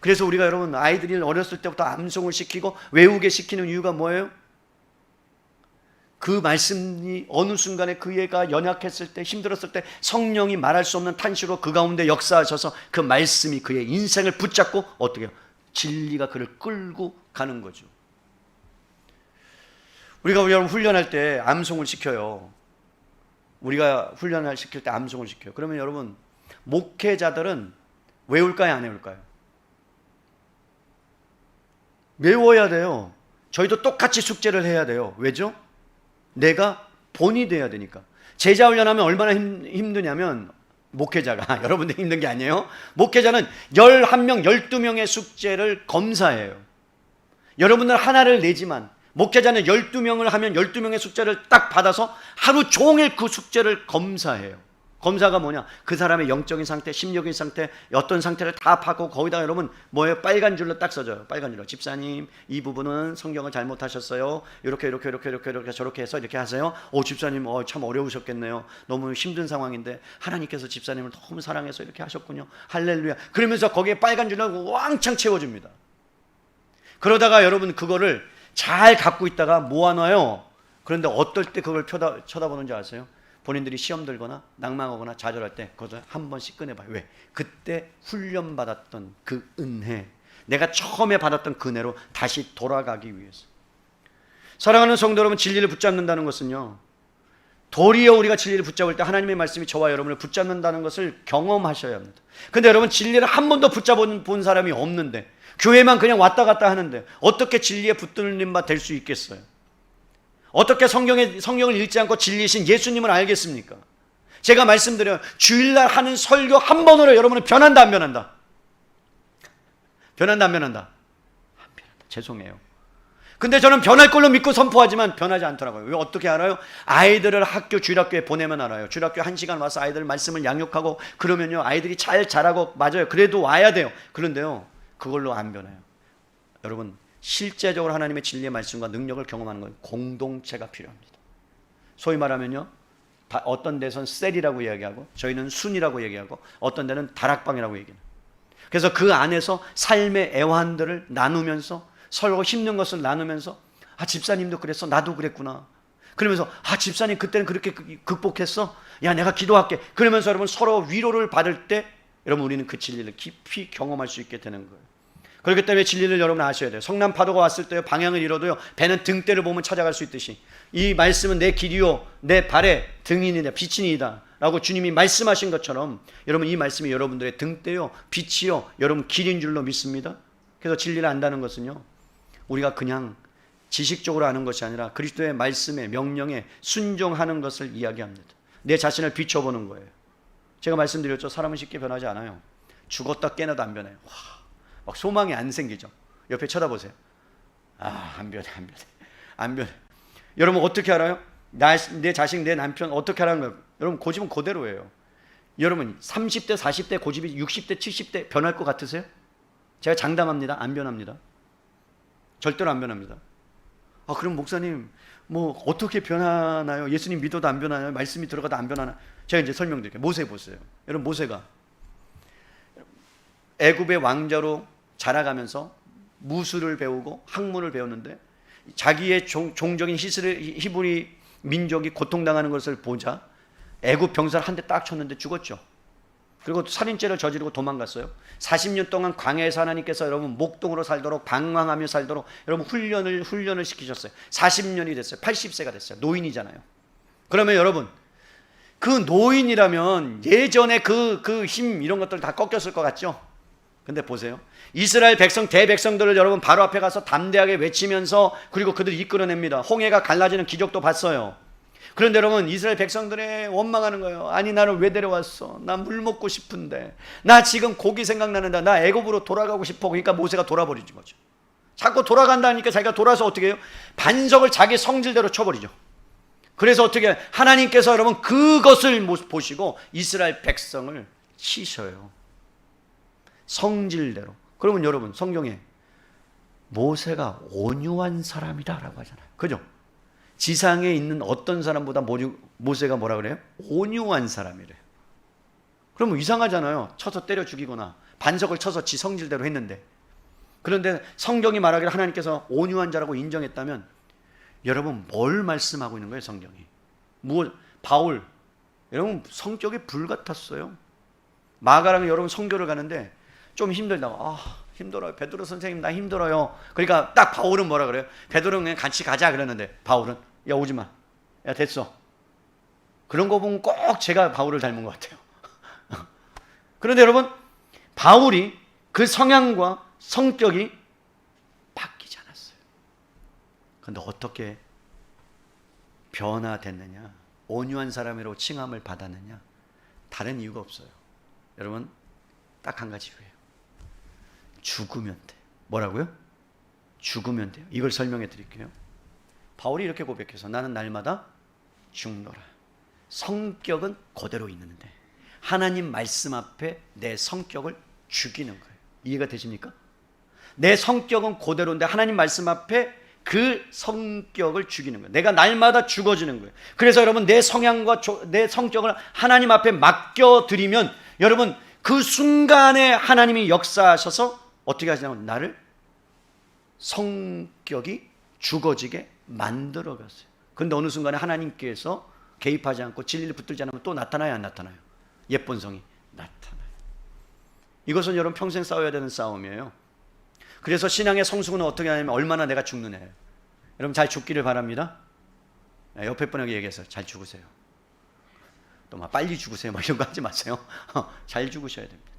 그래서 우리가 여러분 아이들이 어렸을 때부터 암송을 시키고 외우게 시키는 이유가 뭐예요? 그 말씀이 어느 순간에 그 애가 연약했을 때, 힘들었을 때 성령이 말할 수 없는 탄식으로 그 가운데 역사하셔서 그 말씀이 그의 인생을 붙잡고 어떻게 해요? 진리가 그를 끌고 가는 거죠. 우리가 여러분 훈련할 때 암송을 시켜요. 우리가 훈련을 시킬 때 암송을 시켜요. 그러면 여러분 목회자들은 외울까요 안 외울까요? 외워야 돼요. 저희도 똑같이 숙제를 해야 돼요. 왜죠? 내가 본이 돼야 되니까. 제자 훈련하면 얼마나 힘드냐면, 목회자가 여러분들 힘든 게 아니에요. 목회자는 11명, 12명의 숙제를 검사해요. 여러분들 하나를 내지만 목회자는 12명을 하면 12명의 숙제를 딱 받아서 하루 종일 그 숙제를 검사해요. 검사가 뭐냐? 그 사람의 영적인 상태, 심력인 상태, 어떤 상태를 다 파고 거기다가 여러분 뭐예요? 빨간 줄로 딱 써줘요. 빨간 줄로. 집사님, 이 부분은 성경을 잘못하셨어요. 이렇게 저렇게 해서 이렇게 하세요. 집사님 참 어려우셨겠네요. 너무 힘든 상황인데 하나님께서 집사님을 너무 사랑해서 이렇게 하셨군요. 할렐루야. 그러면서 거기에 빨간 줄로 왕창 채워줍니다. 그러다가 여러분 그거를 잘 갖고 있다가 모아놔요. 그런데 어떨 때 그걸 쳐다보는지 아세요? 본인들이 시험 들거나 낭망하거나 좌절할 때 그것을 한 번씩 꺼내봐요. 왜? 그때 훈련받았던 그 은혜, 내가 처음에 받았던 그 은혜로 다시 돌아가기 위해서. 사랑하는 성도 여러분, 진리를 붙잡는다는 것은요, 도리어 우리가 진리를 붙잡을 때 하나님의 말씀이 저와 여러분을 붙잡는다는 것을 경험하셔야 합니다. 근데 여러분, 진리를 한 번도 붙잡은 사람이 없는데, 교회만 그냥 왔다 갔다 하는데 어떻게 진리에 붙들림 바 될 수 있겠어요? 어떻게 성경을 읽지 않고 진리이신 예수님을 알겠습니까? 제가 말씀드려요. 주일날 하는 설교 한 번으로 여러분은 변한다, 안 변한다? 변한다, 안 변한다? 안 변한다. 죄송해요. 근데 저는 변할 걸로 믿고 선포하지만 변하지 않더라고요. 왜? 어떻게 알아요? 아이들을 주일학교에 보내면 알아요. 주일학교 1시간 와서 아이들 말씀을 양육하고 그러면요, 아이들이 잘 자라고, 맞아요. 그래도 와야 돼요. 그런데요, 그걸로 안 변해요. 여러분, 실제적으로 하나님의 진리의 말씀과 능력을 경험하는 건 공동체가 필요합니다. 소위 말하면요, 어떤 데선 셀이라고 이야기하고 저희는 순이라고 얘기하고 어떤 데는 다락방이라고 얘기해요. 그래서 그 안에서 삶의 애환들을 나누면서 서로 힘든 것을 나누면서, 아, 집사님도 그랬어, 나도 그랬구나. 그러면서, 아, 집사님 그때는 그렇게 극복했어, 야, 내가 기도할게. 그러면서 여러분 서로 위로를 받을 때 여러분 우리는 그 진리를 깊이 경험할 수 있게 되는 거예요. 그렇기 때문에 진리를 여러분 아셔야 돼요. 성남 파도가 왔을 때요, 방향을 잃어도요, 배는 등대를 보면 찾아갈 수 있듯이 이 말씀은 내 길이요 내 발의 등이니이다, 빛이니이다 라고 주님이 말씀하신 것처럼 여러분, 이 말씀이 여러분들의 등대요 빛이요 여러분 길인 줄로 믿습니다. 그래서 진리를 안다는 것은요, 우리가 그냥 지식적으로 아는 것이 아니라 그리스도의 말씀에, 명령에 순종하는 것을 이야기합니다. 내 자신을 비춰보는 거예요. 제가 말씀드렸죠. 사람은 쉽게 변하지 않아요. 죽었다 깨나도 안 변해요. 와, 막 소망이 안 생기죠. 옆에 쳐다보세요. 아, 안 변해, 안 변해, 안 변해. 여러분 어떻게 알아요? 내 자식, 내 남편 어떻게 하라는 거예요? 여러분, 고집은 그대로예요. 여러분 30대, 40대 고집이 60대, 70대 변할 것 같으세요? 제가 장담합니다. 안 변합니다. 절대로 안 변합니다. 아, 그럼 목사님 뭐 어떻게 변하나요? 예수님 믿어도 안 변하나요? 말씀이 들어가도 안 변하나요? 제가 이제 설명드릴게요. 모세 보세요. 여러분, 모세가 애굽의 왕자로 자라가면서 무술을 배우고 학문을 배웠는데 자기의 종적인 히브리 민족이 고통당하는 것을 보자 애굽 병사를 한 대 딱 쳤는데 죽었죠. 그리고 살인죄를 저지르고 도망갔어요. 40년 동안 광야에서 하나님께서 여러분 목동으로 살도록, 방황하며 살도록 여러분 훈련을 시키셨어요. 40년이 됐어요. 80세가 됐어요. 노인이잖아요. 그러면 여러분, 그 노인이라면 예전에 그 힘 이런 것들 다 꺾였을 것 같죠? 근데 보세요. 이스라엘 백성, 대백성들을 여러분 바로 앞에 가서 담대하게 외치면서 그리고 그들 이끌어냅니다. 홍해가 갈라지는 기적도 봤어요. 그런데 여러분, 이스라엘 백성들이 원망하는 거예요. 아니, 나를 왜 데려왔어? 나 물 먹고 싶은데, 나 지금 고기 생각나는데, 나 애굽으로 돌아가고 싶어. 그러니까 모세가 돌아버리는 거죠. 자꾸 돌아간다니까 자기가 돌아서 어떻게 해요? 반석을 자기 성질대로 쳐버리죠. 그래서 어떻게 해요? 하나님께서 여러분 그것을 보시고 이스라엘 백성을 치셔요. 성질대로. 그러면 여러분, 성경에 모세가 온유한 사람이다 라고 하잖아요. 그죠? 지상에 있는 어떤 사람보다 모세가 뭐라 그래요? 온유한 사람이래요. 그러면 이상하잖아요. 쳐서 때려 죽이거나 반석을 쳐서 지 성질대로 했는데. 그런데 성경이 말하기를 하나님께서 온유한 자라고 인정했다면 여러분, 뭘 말씀하고 있는 거예요, 성경이? 바울, 여러분 성격이 불 같았어요. 마가랑 여러분 선교를 가는데 좀 힘들다고, 아, 힘들어요. 베드로 선생님, 나 힘들어요. 그러니까 딱 바울은 뭐라 그래요? 베드로는 그냥 같이 가자 그러는데 바울은, 야, 오지 마. 야, 됐어. 그런 거 보면 꼭 제가 바울을 닮은 것 같아요. 그런데 여러분, 바울이 그 성향과 성격이 바뀌지 않았어요. 그런데 어떻게 변화됐느냐? 온유한 사람으로 칭함을 받았느냐? 다른 이유가 없어요. 여러분, 딱 한 가지 이유예요. 죽으면 돼. 뭐라고요? 죽으면 돼요. 이걸 설명해 드릴게요. 바울이 이렇게 고백해서 나는 날마다 죽노라. 성격은 그대로 있는데 하나님 말씀 앞에 내 성격을 죽이는 거예요. 이해가 되십니까? 내 성격은 그대로인데 하나님 말씀 앞에 그 성격을 죽이는 거예요. 내가 날마다 죽어지는 거예요. 그래서 여러분, 내 성향과 내 성격을 하나님 앞에 맡겨드리면 여러분, 그 순간에 하나님이 역사하셔서 어떻게 하시냐면 나를 성격이 죽어지게 만들어 갔어요. 그런데 어느 순간에 하나님께서 개입하지 않고 진리를 붙들지 않으면 또 나타나요, 안 나타나요? 옛본성이 나타나요. 이것은 여러분 평생 싸워야 되는 싸움이에요. 그래서 신앙의 성숙은 어떻게 하냐면 얼마나 내가 죽는 애예요. 여러분 잘 죽기를 바랍니다. 옆에 분에게 얘기해서 잘 죽으세요. 또 막 빨리 죽으세요 막 이런 거 하지 마세요. 잘 죽으셔야 됩니다.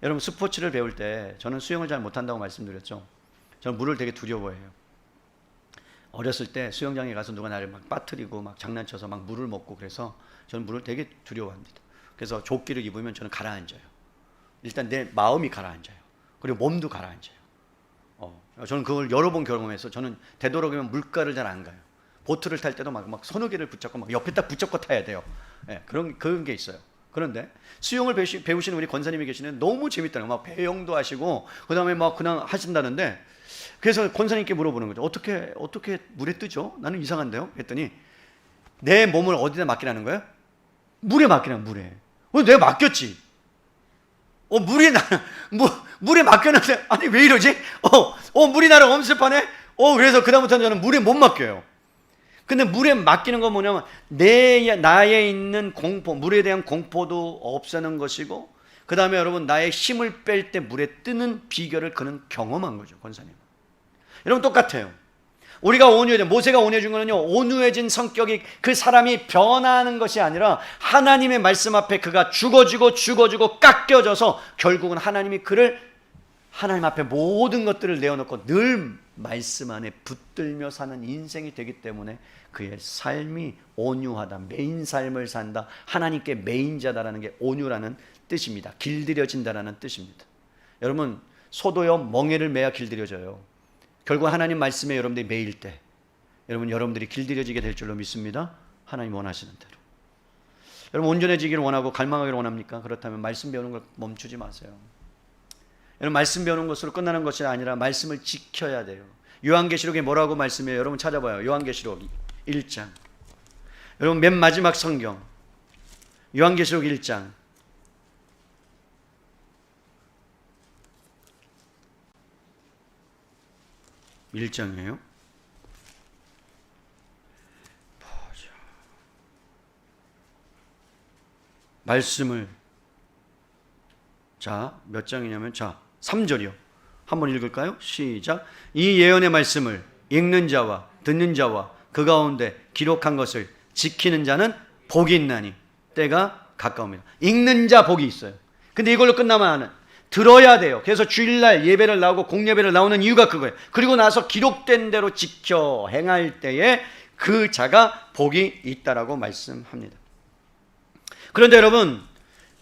여러분 스포츠를 배울 때 저는 수영을 잘 못한다고 말씀드렸죠. 저는 물을 되게 두려워해요. 어렸을 때 수영장에 가서 누가 나를 막 빠뜨리고 막 장난쳐서 막 물을 먹고 그래서 저는 물을 되게 두려워합니다. 그래서 조끼를 입으면 저는 가라앉아요. 일단 내 마음이 가라앉아요. 그리고 몸도 가라앉아요. 저는 그걸 여러 번 경험해서 저는 되도록이면 물가를 잘 안 가요. 보트를 탈 때도 막 서너 개를 붙잡고 막 옆에 딱 붙잡고 타야 돼요. 네, 그런 게 있어요. 그런데 수영을 배우시는 우리 권사님이 계시는 너무 재밌다는 거예요. 막 배영도 하시고 그다음에 막 그냥 하신다는데 그래서 권사님께 물어보는 거죠. 어떻게 물에 뜨죠? 나는 이상한데요? 했더니 내 몸을 어디다 맡기라는 거예요? 물에 맡기라는 물에. 내가 맡겼지. 물에 맡겼는데 아니 왜 이러지? 물이 나를 엄습하네. 그래서 그다음부터는 저는 물에 못 맡겨요. 근데 물에 맡기는 건 뭐냐면 나에 있는 공포, 물에 대한 공포도 없애는 것이고 그 다음에 여러분 나의 힘을 뺄 때 물에 뜨는 비결을 그는 경험한 거죠. 권사님. 여러분 똑같아요. 우리가 온유해진, 모세가 온유해진 거는요, 온유해진 성격이 그 사람이 변하는 것이 아니라 하나님의 말씀 앞에 그가 죽어지고 깎여져서 결국은 하나님이 그를 하나님 앞에 모든 것들을 내어놓고 늘 말씀 안에 붙들며 사는 인생이 되기 때문에 그의 삶이 온유하다, 메인 삶을 산다, 하나님께 메인자다라는 게 온유라는 뜻입니다. 길들여진다라는 뜻입니다. 여러분 소도요 멍에를 매야 길들여져요. 결국 하나님 말씀에 여러분들이 매일 때 여러분들이 길들여지게 될 줄로 믿습니다. 하나님 원하시는 대로. 여러분 온전해지기를 원하고 갈망하기를 원합니까? 그렇다면 말씀 배우는 걸 멈추지 마세요. 여러분 말씀 배우는 것으로 끝나는 것이 아니라 말씀을 지켜야 돼요. 요한계시록에 뭐라고 말씀해요? 여러분 찾아봐요. 요한계시록 1장. 여러분 맨 마지막 성경 요한계시록 1장 1장이에요. 말씀을 몇 장이냐면 3절이요. 한번 읽을까요? 시작. 이 예언의 말씀을 읽는 자와 듣는 자와 그 가운데 기록한 것을 지키는 자는 복이 있나니 때가 가까웁니다. 읽는 자 복이 있어요. 근데 이걸로 끝나면 안 해요. 들어야 돼요. 그래서 주일날 예배를 나오고 공예배를 나오는 이유가 그거예요. 그리고 나서 기록된 대로 지켜 행할 때에 그 자가 복이 있다라고 말씀합니다. 그런데 여러분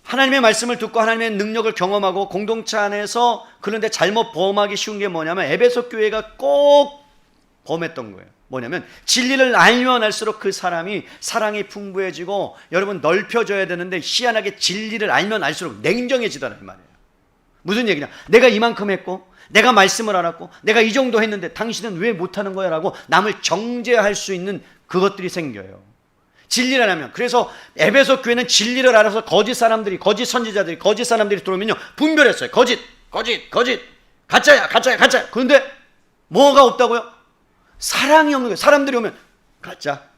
하나님의 말씀을 듣고 하나님의 능력을 경험하고 공동체 안에서 그런데 잘못 범하기 쉬운 게 뭐냐면 에베소 교회가 꼭 범했던 거예요. 뭐냐면 진리를 알면 알수록 그 사람이 사랑이 풍부해지고 여러분 넓혀져야 되는데 희한하게 진리를 알면 알수록 냉정해지더란 말이에요. 무슨 얘기냐? 내가 이만큼 했고 내가 말씀을 알았고 내가 이 정도 했는데 당신은 왜 못하는 거야? 라고 남을 정죄할 수 있는 그것들이 생겨요. 진리를 알면. 그래서 에베소 교회는 진리를 알아서 거짓 사람들이, 거짓 선지자들이, 거짓 사람들이 들어오면요 분별했어요. 거짓, 가짜야. 그런데 뭐가 없다고요? 사랑이 없는 거예요. 사람들이 오면 가짜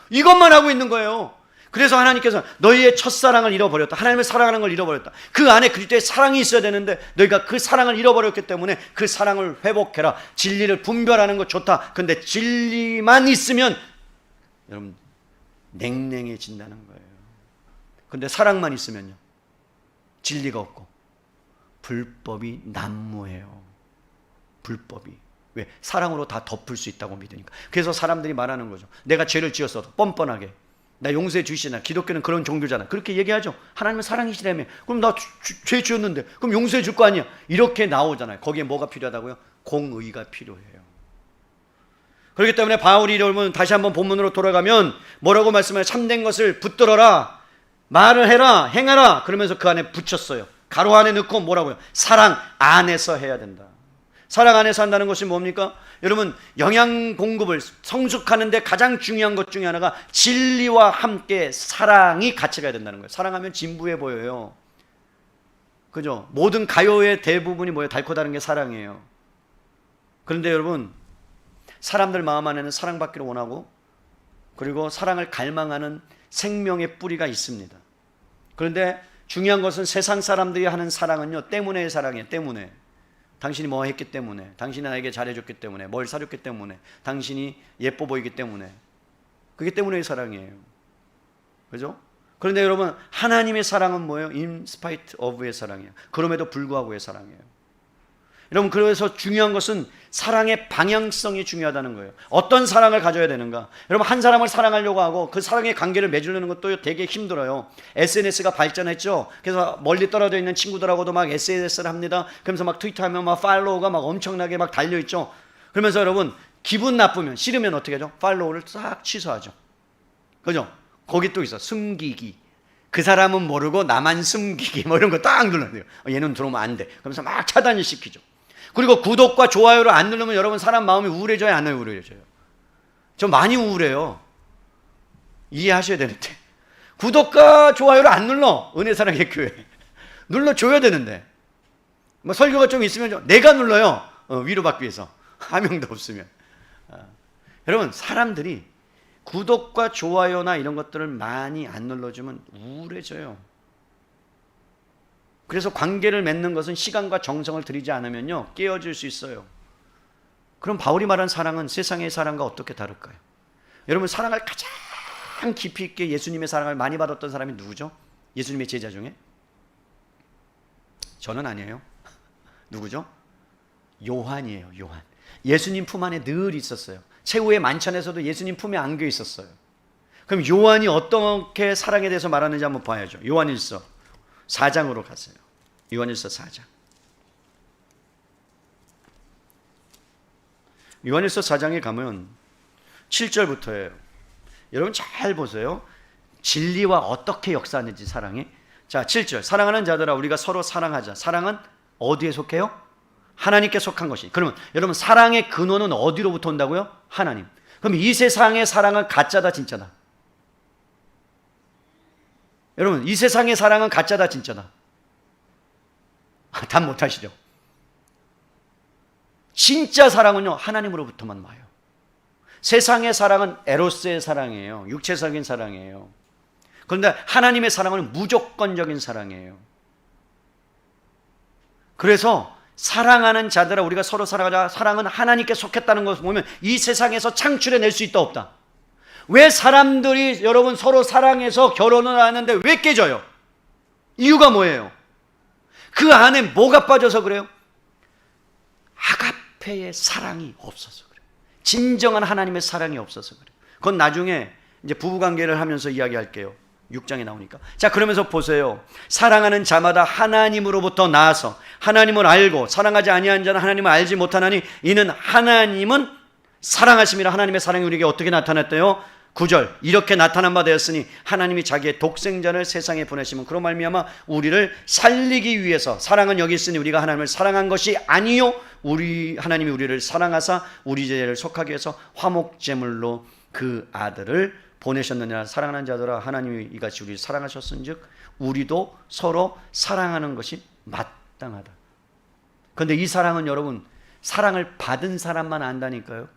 이것만 하고 있는 거예요. 그래서 하나님께서 너희의 첫사랑을 잃어버렸다. 하나님을 사랑하는 걸 잃어버렸다. 그 안에 그리스도의 사랑이 있어야 되는데 너희가 그 사랑을 잃어버렸기 때문에 그 사랑을 회복해라. 진리를 분별하는 거 좋다. 근데 진리만 있으면 여러분 냉랭해진다는 거예요. 근데 사랑만 있으면요 진리가 없고 불법이 난무해요. 불법이. 왜? 사랑으로 다 덮을 수 있다고 믿으니까. 그래서 사람들이 말하는 거죠. 내가 죄를 지었어도 뻔뻔하게 나 용서해 주시나. 기독교는 그런 종교잖아. 그렇게 얘기하죠. 하나님은 사랑이시라며. 그럼 나 죄 지었는데 그럼 용서해 줄 거 아니야. 이렇게 나오잖아요. 거기에 뭐가 필요하다고요? 공의가 필요해요. 그렇기 때문에 바울이 여러분 다시 한번 본문으로 돌아가면 뭐라고 말씀해요? 참된 것을 붙들어라. 말을 해라. 행하라. 그러면서 그 안에 붙였어요. 가로 안에 넣고 뭐라고요? 사랑 안에서 해야 된다. 사랑 안에서 한다는 것이 뭡니까? 여러분 영양 공급을 성숙하는데 가장 중요한 것 중에 하나가 진리와 함께 사랑이 같이 가야 된다는 거예요. 사랑하면 진부해 보여요. 그죠? 모든 가요의 대부분이 뭐예요? 닳고 다른 게 사랑이에요. 그런데 여러분 사람들 마음 안에는 사랑받기를 원하고 그리고 사랑을 갈망하는 생명의 뿌리가 있습니다. 그런데 중요한 것은 세상 사람들이 하는 사랑은요, 때문에의 사랑이에요. 때문에. 당신이 뭐 했기 때문에, 당신이 나에게 잘해줬기 때문에, 뭘 사줬기 때문에, 당신이 예뻐 보이기 때문에, 그게 때문에의 사랑이에요. 그죠? 그런데 여러분, 하나님의 사랑은 뭐예요? In spite of의 사랑이에요. 그럼에도 불구하고의 사랑이에요. 여러분, 그래서 중요한 것은 사랑의 방향성이 중요하다는 거예요. 어떤 사랑을 가져야 되는가? 여러분, 한 사람을 사랑하려고 하고 그 사랑의 관계를 맺으려는 것도 되게 힘들어요. SNS가 발전했죠. 그래서 멀리 떨어져 있는 친구들하고도 막 SNS를 합니다. 그러면서 막 트위터하면 막 팔로우가 막 엄청나게 막 달려있죠. 그러면서 여러분, 기분 나쁘면, 싫으면 어떻게 하죠? 팔로우를 싹 취소하죠. 그죠? 거기 또 있어. 숨기기. 그 사람은 모르고 나만 숨기기. 뭐 이런 거 딱 눌러야 돼요. 얘는 들어오면 안 돼. 그러면서 막 차단을 시키죠. 그리고 구독과 좋아요를 안 누르면 여러분, 사람 마음이 우울해져요, 안 우울해져요? 저 많이 우울해요. 이해하셔야 되는데. 구독과 좋아요를 안 눌러. 은혜사랑의 교회. 눌러줘야 되는데. 뭐 설교가 좀 있으면 내가 눌러요. 위로받기 위해서. 한 명도 없으면. 여러분, 사람들이 구독과 좋아요나 이런 것들을 많이 안 눌러주면 우울해져요. 그래서 관계를 맺는 것은 시간과 정성을 들이지 않으면요, 깨어질 수 있어요. 그럼 바울이 말한 사랑은 세상의 사랑과 어떻게 다를까요? 여러분, 사랑을 가장 깊이 있게 예수님의 사랑을 많이 받았던 사람이 누구죠? 예수님의 제자 중에? 저는 아니에요. 누구죠? 요한이에요. 요한. 예수님 품 안에 늘 있었어요. 최후의 만찬에서도 예수님 품에 안겨 있었어요. 그럼 요한이 어떻게 사랑에 대해서 말하는지 한번 봐야죠. 요한일서 4장으로 가세요. 요한일서 4장. 요한일서 4장에 가면 7절부터예요. 여러분 잘 보세요. 진리와 어떻게 역사하는지 사랑이. 자, 7절. 사랑하는 자들아, 우리가 서로 사랑하자. 사랑은 어디에 속해요? 하나님께 속한 것이. 그러면 여러분, 사랑의 근원은 어디로부터 온다고요? 하나님. 그럼 이 세상의 사랑은 가짜다, 진짜다? 여러분, 이 세상의 사랑은 가짜다, 진짜다? 답 못하시죠? 진짜 사랑은요, 하나님으로부터만 와요. 세상의 사랑은 에로스의 사랑이에요. 육체적인 사랑이에요. 그런데 하나님의 사랑은 무조건적인 사랑이에요. 그래서 사랑하는 자들아, 우리가 서로 사랑하자. 사랑은 하나님께 속했다는 것을 보면 이 세상에서 창출해낼 수 있다, 없다? 왜 사람들이 여러분 서로 사랑해서 결혼을 하는데 왜 깨져요? 이유가 뭐예요? 그 안에 뭐가 빠져서 그래요? 아가페의 사랑이 없어서 그래요. 진정한 하나님의 사랑이 없어서 그래요. 그건 나중에 이제 부부관계를 하면서 이야기할게요. 6장에 나오니까. 자, 그러면서 보세요. 사랑하는 자마다 하나님으로부터 나와서 하나님을 알고 사랑하지 아니한 자는 하나님을 알지 못하나니 이는 하나님은 사랑하심이라. 하나님의 사랑이 우리에게 어떻게 나타났대요? 9절. 이렇게 나타난 바 되었으니 하나님이 자기의 독생자를 세상에 보내시면 그로 말미암아 우리를 살리기 위해서. 사랑은 여기 있으니 우리가 하나님을 사랑한 것이 아니요, 하나님이 우리를 사랑하사 우리 죄를 속하기 위해서 화목제물로 그 아들을 보내셨느냐. 사랑하는 자들아, 하나님이 이같이 우리를 사랑하셨은즉 우리도 서로 사랑하는 것이 마땅하다. 그런데 이 사랑은 여러분, 사랑을 받은 사람만 안다니까요.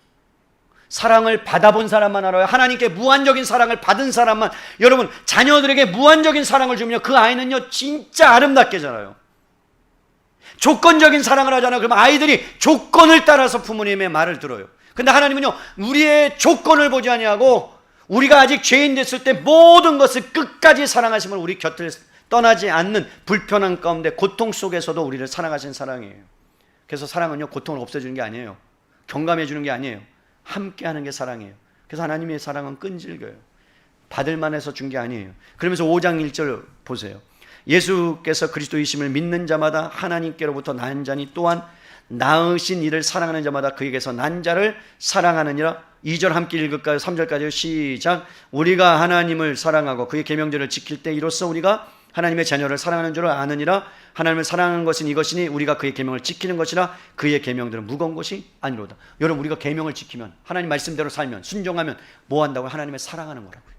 사랑을 받아본 사람만 알아요. 하나님께 무한적인 사랑을 받은 사람만. 여러분, 자녀들에게 무한적인 사랑을 주면 그 아이는요, 진짜 아름답게 자라요. 조건적인 사랑을 하잖아요. 그러면 아이들이 조건을 따라서 부모님의 말을 들어요. 근데 하나님은요, 우리의 조건을 보지 아니하고 우리가 아직 죄인 됐을 때 모든 것을 끝까지 사랑하심을 우리 곁을 떠나지 않는 불편한 가운데 고통 속에서도 우리를 사랑하신 사랑이에요. 그래서 사랑은요, 고통을 없애주는 게 아니에요. 경감해 주는 게 아니에요. 함께하는 게 사랑이에요. 그래서 하나님의 사랑은 끈질겨요. 받을만 해서 준 게 아니에요. 그러면서 5장 1절 보세요. 예수께서 그리스도이심을 믿는 자마다 하나님께로부터 난 자니 또한 낳으신 이를 사랑하는 자마다 그에게서 난 자를 사랑하느니라. 2절 함께 읽을까요? 3절까지요. 시작. 우리가 하나님을 사랑하고 그의 계명들을 지킬 때 이로써 우리가 하나님의 자녀를 사랑하는 줄 아느니라. 하나님을 사랑하는 것은 이것이니 우리가 그의 계명을 지키는 것이라. 그의 계명들은 무거운 것이 아니로다. 여러분, 우리가 계명을 지키면, 하나님 말씀대로 살면, 순종하면 뭐 한다고요? 하나님을 사랑하는 거라고요.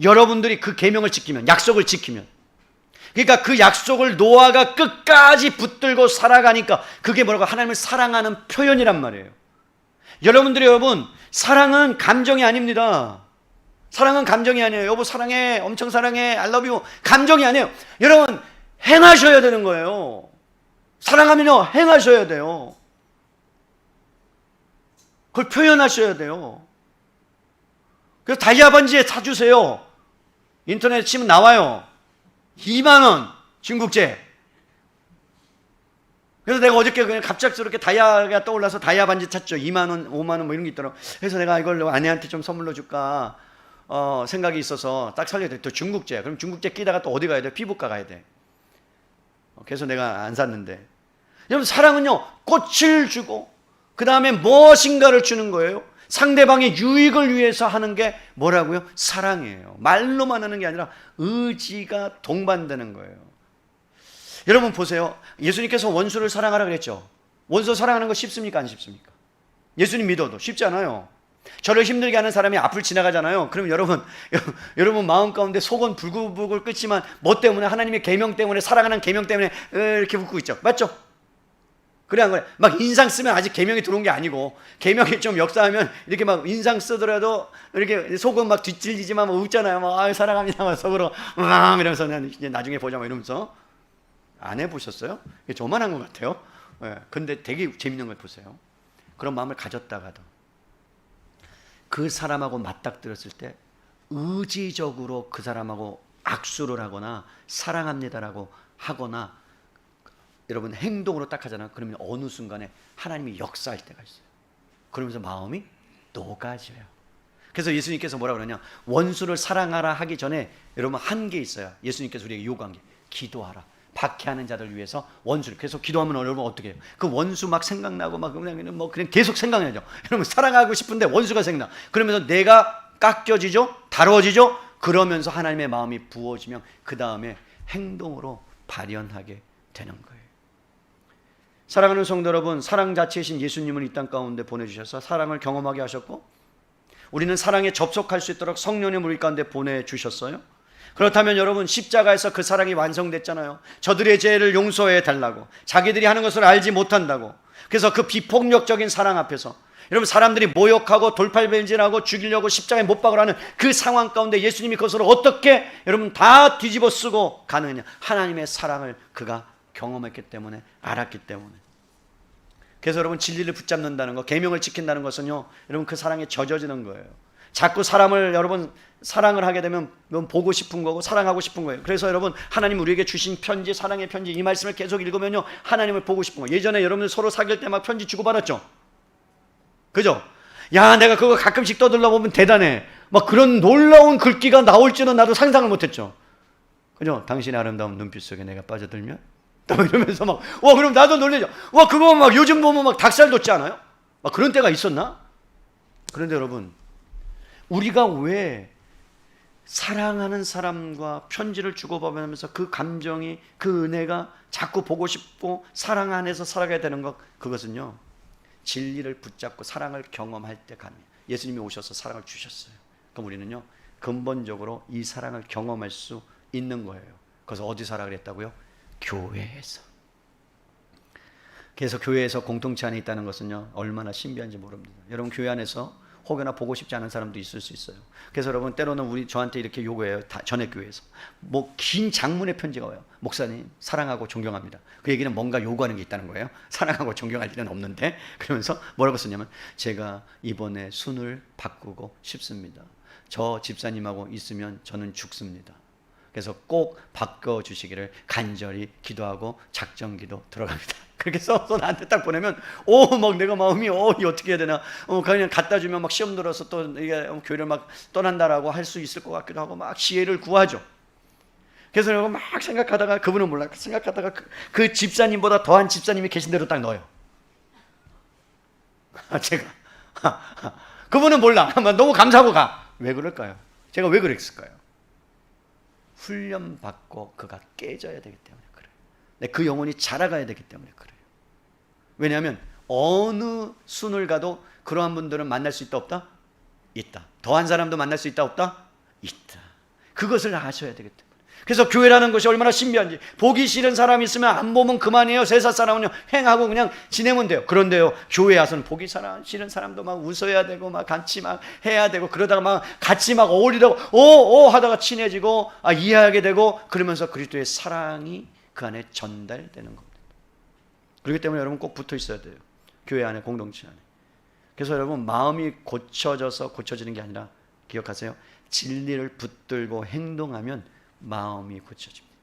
여러분들이 그 계명을 지키면, 약속을 지키면, 그러니까 그 약속을 노아가 끝까지 붙들고 살아가니까 그게 뭐라고? 하나님을 사랑하는 표현이란 말이에요. 여러분, 사랑은 감정이 아닙니다. 사랑은 감정이 아니에요. 여보 사랑해, 엄청 사랑해, I love you. 감정이 아니에요. 여러분 행하셔야 되는 거예요. 사랑하면요 행하셔야 돼요. 그걸 표현하셔야 돼요. 그래서 다이아 반지 사주세요. 인터넷 치면 나와요. 2만 원 중국제. 그래서 내가 어저께 그냥 갑작스럽게 다이아가 떠올라서 다이아 반지 샀죠. 2만 원, 5만 원 뭐 이런 게 있더라고. 그래서 내가 이걸 아내한테 좀 선물로 줄까 생각이 있어서 딱 살려야 또 중국제. 그럼 중국제 끼다가 또 어디 가야 돼? 피부과 가야 돼. 그래서 내가 안 샀는데. 여러분 사랑은요 꽃을 주고 그 다음에 무엇인가를 주는 거예요. 상대방의 유익을 위해서 하는 게 뭐라고요? 사랑이에요. 말로만 하는 게 아니라 의지가 동반되는 거예요. 여러분 보세요. 예수님께서 원수를 사랑하라 그랬죠. 원수 사랑하는 거 쉽습니까? 안 쉽습니까? 예수님 믿어도 쉽지 않아요. 저를 힘들게 하는 사람이 앞을 지나가잖아요. 그럼 여러분 마음 가운데 속은 불글불글 끓지만 뭐 때문에? 하나님의 계명 때문에, 사랑하는 계명 때문에 이렇게 웃고 있죠. 맞죠? 그래 안 그래? 막 인상 쓰면 아직 계명이 들어온 게 아니고, 계명이 좀 역사하면 이렇게 막 인상 쓰더라도 이렇게 속은 막 뒷질리지만 막 웃잖아요. 막 사랑합니다. 막 속으로 이러면서 이제 나중에 보자 막 이러면서. 안 해보셨어요? 저만 한 것 같아요. 네. 근데 되게 재밌는 걸 보세요. 그런 마음을 가졌다가도 그 사람하고 맞닥뜨렸을 때 의지적으로 그 사람하고 악수를 하거나 사랑합니다라고 하거나 여러분 행동으로 딱 하잖아요. 그러면 어느 순간에 하나님이 역사할 때가 있어요. 그러면서 마음이 녹아져요. 그래서 예수님께서 뭐라 그러냐, 원수를 사랑하라 하기 전에 여러분 한 게 있어요. 예수님께서 우리에게 요구한 게, 기도하라. 박해하는 자들 위해서 원수를. 그래서 기도하면 여러분 어떻게 해요? 그 원수 막 생각나고 막 그냥 계속 생각나죠. 여러분 사랑하고 싶은데 원수가 생각나. 그러면서 내가 깎여지죠, 다뤄지죠. 그러면서 하나님의 마음이 부어지면 그 다음에 행동으로 발현하게 되는 거예요. 사랑하는 성도 여러분, 사랑 자체이신 예수님을 이 땅 가운데 보내주셔서 사랑을 경험하게 하셨고, 우리는 사랑에 접속할 수 있도록 성령님을 우리 가운데 보내주셨어요. 그렇다면 여러분 십자가에서 그 사랑이 완성됐잖아요. 저들의 죄를 용서해 달라고, 자기들이 하는 것을 알지 못한다고. 그래서 그 비폭력적인 사랑 앞에서 여러분 사람들이 모욕하고 돌팔벤질하고 죽이려고 십자가에 못 박으라는 그 상황 가운데 예수님이 그것을 어떻게 여러분 다 뒤집어 쓰고 가느냐, 하나님의 사랑을 그가 경험했기 때문에, 알았기 때문에. 그래서 여러분 진리를 붙잡는다는 것, 계명을 지킨다는 것은요 여러분 그 사랑에 젖어지는 거예요. 자꾸 사람을 여러분 사랑을 하게 되면 보고 싶은 거고 사랑하고 싶은 거예요. 그래서 여러분 하나님 우리에게 주신 편지, 사랑의 편지, 이 말씀을 계속 읽으면요 하나님을 보고 싶은 거예요. 예전에 여러분들 서로 사귈 때 막 편지 주고받았죠. 그죠? 야, 내가 그거 가끔씩 떠들다 보면 대단해. 막 그런 놀라운 글귀가 나올 줄은 나도 상상을 못했죠. 그죠? 당신의 아름다운 눈빛 속에 내가 빠져들면 이러면서 막, 와, 그럼 나도 놀래죠. 와, 그거 막 요즘 보면 막 닭살 돋지 않아요? 막 그런 때가 있었나? 그런데 여러분, 우리가 왜 사랑하는 사람과 편지를 주고받으면서 그 감정이, 그 은혜가 자꾸 보고 싶고 사랑 안에서 살아가야 되는 것, 그것은요 진리를 붙잡고 사랑을 경험할 때 가능해요. 예수님이 오셔서 사랑을 주셨어요. 그럼 우리는요 근본적으로 이 사랑을 경험할 수 있는 거예요. 그래서 어디서 하라 그랬다고요? 교회에서. 그래서 교회에서 공동체 안에 있다는 것은요 얼마나 신비한지 모릅니다. 여러분 교회 안에서 혹여나 보고 싶지 않은 사람도 있을 수 있어요. 그래서 여러분 때로는 저한테 이렇게 요구해요. 전액교회에서 뭐 긴 장문의 편지가 와요. 목사님 사랑하고 존경합니다. 그 얘기는 뭔가 요구하는 게 있다는 거예요. 사랑하고 존경할 일은 없는데, 그러면서 뭐라고 썼냐면, 제가 이번에 순을 바꾸고 싶습니다. 저 집사님하고 있으면 저는 죽습니다. 그래서 꼭 바꿔주시기를 간절히 기도하고 작정기도 들어갑니다. 그렇게 써서 나한테 딱 보내면 막 내가 마음이 이거 어떻게 해야 되나, 그냥 갖다 주면 막 시험 들어서 또 이게 교회를 막 떠난다라고 할 수 있을 것 같기도 하고 막 지혜를 구하죠. 그래서 내가 막 생각하다가, 그분은 몰라, 생각하다가 그 집사님보다 더한 집사님이 계신 대로 딱 넣어요. 제가 그분은 몰라. 너무 감사하고 가. 왜 그럴까요? 제가 왜 그랬을까요? 훈련받고 그가 깨져야 되기 때문에 그래요. 그 영혼이 자라가야 되기 때문에 그래요. 왜냐하면 어느 순을 가도 그러한 분들은 만날 수 있다 없다? 있다. 더한 사람도 만날 수 있다 없다? 있다. 그것을 아셔야 되기 때문에. 그래서 교회라는 것이 얼마나 신비한지, 보기 싫은 사람이 있으면 안 보면 그만이에요. 세상 사람은요 행하고 그냥 지내면 돼요. 그런데요 교회 와서는 보기 싫은 사람도 막 웃어야 되고 막 같이 막 해야 되고, 그러다가 막 같이 막 어울리다가 오 하다가 친해지고 이해하게 되고, 그러면서 그리스도의 사랑이 그 안에 전달되는 겁니다. 그렇기 때문에 여러분 꼭 붙어 있어야 돼요. 교회 안에, 공동체 안에. 그래서 여러분 마음이 고쳐져서 고쳐지는 게 아니라 기억하세요. 진리를 붙들고 행동하면 마음이 고쳐집니다.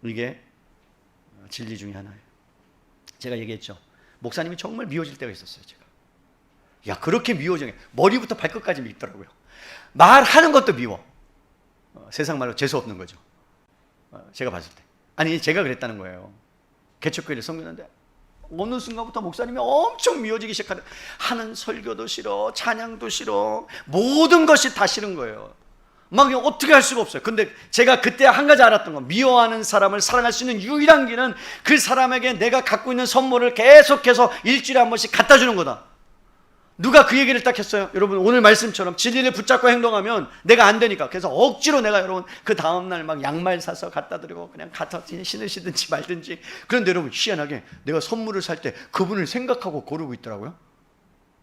이게 진리 중에 하나예요. 제가 얘기했죠. 목사님이 정말 미워질 때가 있었어요. 제가 야 그렇게 미워져, 머리부터 발끝까지 밉더라고요. 말하는 것도 미워. 세상 말로 재수 없는 거죠. 제가 봤을 때. 아니 제가 그랬다는 거예요. 개척교회를 섬기는데 어느 순간부터 목사님이 엄청 미워지기 시작하는, 하는 설교도 싫어, 찬양도 싫어, 모든 것이 다 싫은 거예요. 막 어떻게 할 수가 없어요. 근데 제가 그때 한 가지 알았던 건, 미워하는 사람을 사랑할 수 있는 유일한 길은 그 사람에게 내가 갖고 있는 선물을 계속해서 일주일에 한 번씩 갖다 주는 거다. 누가 그 얘기를 딱 했어요. 여러분 오늘 말씀처럼 진리를 붙잡고 행동하면 내가 안 되니까. 그래서 억지로 내가 여러분 그 다음날 막 양말 사서 갖다 드리고 그냥 갖다 신으시든지 말든지. 그런데 여러분 희한하게 내가 선물을 살 때 그분을 생각하고 고르고 있더라고요.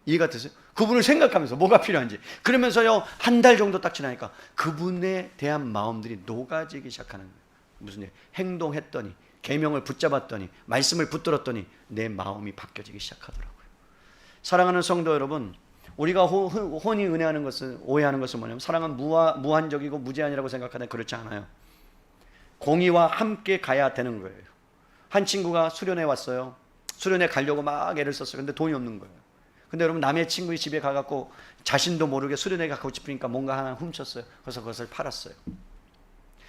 이해가 되세요? 그분을 생각하면서 뭐가 필요한지. 그러면서요 한 달 정도 딱 지나니까 그분에 대한 마음들이 녹아지기 시작하는 거예요. 무슨 일? 행동했더니, 계명을 붙잡았더니, 말씀을 붙들었더니 내 마음이 바뀌어지기 시작하더라고요. 사랑하는 성도 여러분, 우리가 혼이 은혜하는 것은, 오해하는 것은 뭐냐면, 사랑은 무한적이고 무제한이라고 생각하는데 그렇지 않아요. 공의와 함께 가야 되는 거예요. 한 친구가 수련회 왔어요. 수련회 가려고 막 애를 썼어요. 근데 돈이 없는 거예요. 근데 여러분 남의 친구의 집에 가갖고 자신도 모르게 수련회 가고 싶으니까 뭔가 하나 훔쳤어요. 그래서 그것을 팔았어요.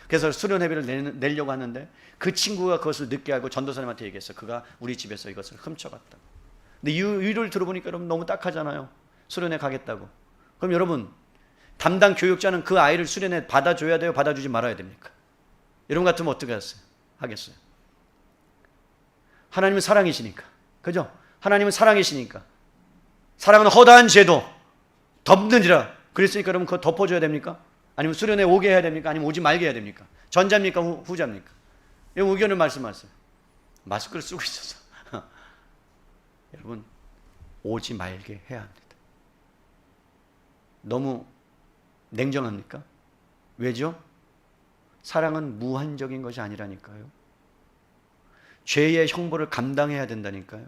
그래서 수련회비를 내려고 하는데 그 친구가 그것을 늦게 알고 전도사님한테 얘기했어요. 그가 우리 집에서 이것을 훔쳐갔다고. 근데 이유를 들어보니까 여러분 너무 딱하잖아요. 수련회 가겠다고. 그럼 여러분 담당 교육자는 그 아이를 수련회 받아줘야 돼요? 받아주지 말아야 됩니까? 여러분 같으면 어떻게 하겠어요? 하나님은 사랑이시니까. 그죠? 하나님은 사랑이시니까. 사랑은 허다한 죄도 덮느니라. 그랬으니까 여러분 그거 덮어줘야 됩니까? 아니면 수련회 오게 해야 됩니까? 아니면 오지 말게 해야 됩니까? 전자입니까? 후자입니까? 여러분 의견을 말씀하세요. 마스크를 쓰고 있어서. 여러분 오지 말게 해야 합니다. 너무 냉정합니까? 왜죠? 사랑은 무한적인 것이 아니라니까요. 죄의 형벌을 감당해야 된다니까요.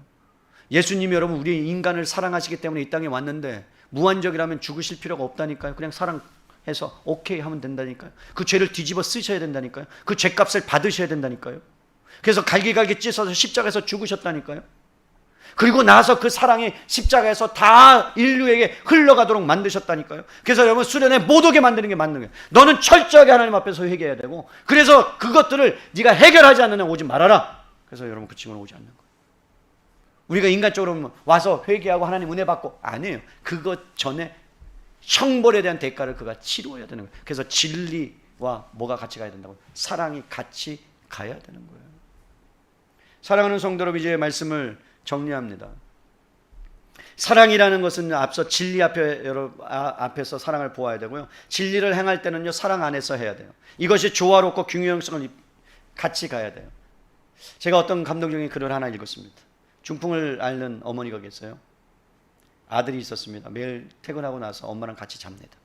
예수님이 여러분 우리 인간을 사랑하시기 때문에 이 땅에 왔는데 무한적이라면 죽으실 필요가 없다니까요. 그냥 사랑해서 오케이 하면 된다니까요. 그 죄를 뒤집어 쓰셔야 된다니까요. 그 죄값을 받으셔야 된다니까요. 그래서 갈기갈기 찢어서 십자가에서 죽으셨다니까요. 그리고 나서 그 사랑이 십자가에서 다 인류에게 흘러가도록 만드셨다니까요. 그래서 여러분 수련회 못 오게 만드는 게 맞는 거예요. 너는 철저하게 하나님 앞에서 회개해야 되고, 그래서 그것들을 네가 해결하지 않으면 오지 말아라. 그래서 여러분 그 친구는 오지 않는 거예요. 우리가 인간적으로 와서 회개하고 하나님 은혜 받고, 아니에요. 그것 전에 형벌에 대한 대가를 그가 치루어야 되는 거예요. 그래서 진리와 뭐가 같이 가야 된다고요? 사랑이 같이 가야 되는 거예요. 사랑하는 성도 여러분, 이제 말씀을 정리합니다. 사랑이라는 것은 앞서 진리 앞에서 사랑을 보아야 되고요. 진리를 행할 때는요 사랑 안에서 해야 돼요. 이것이 조화롭고 균형성을 같이 가야 돼요. 제가 어떤 감동적인 글을 하나 읽었습니다. 중풍을 앓는 어머니가 계세요. 아들이 있었습니다. 매일 퇴근하고 나서 엄마랑 같이 잡니다.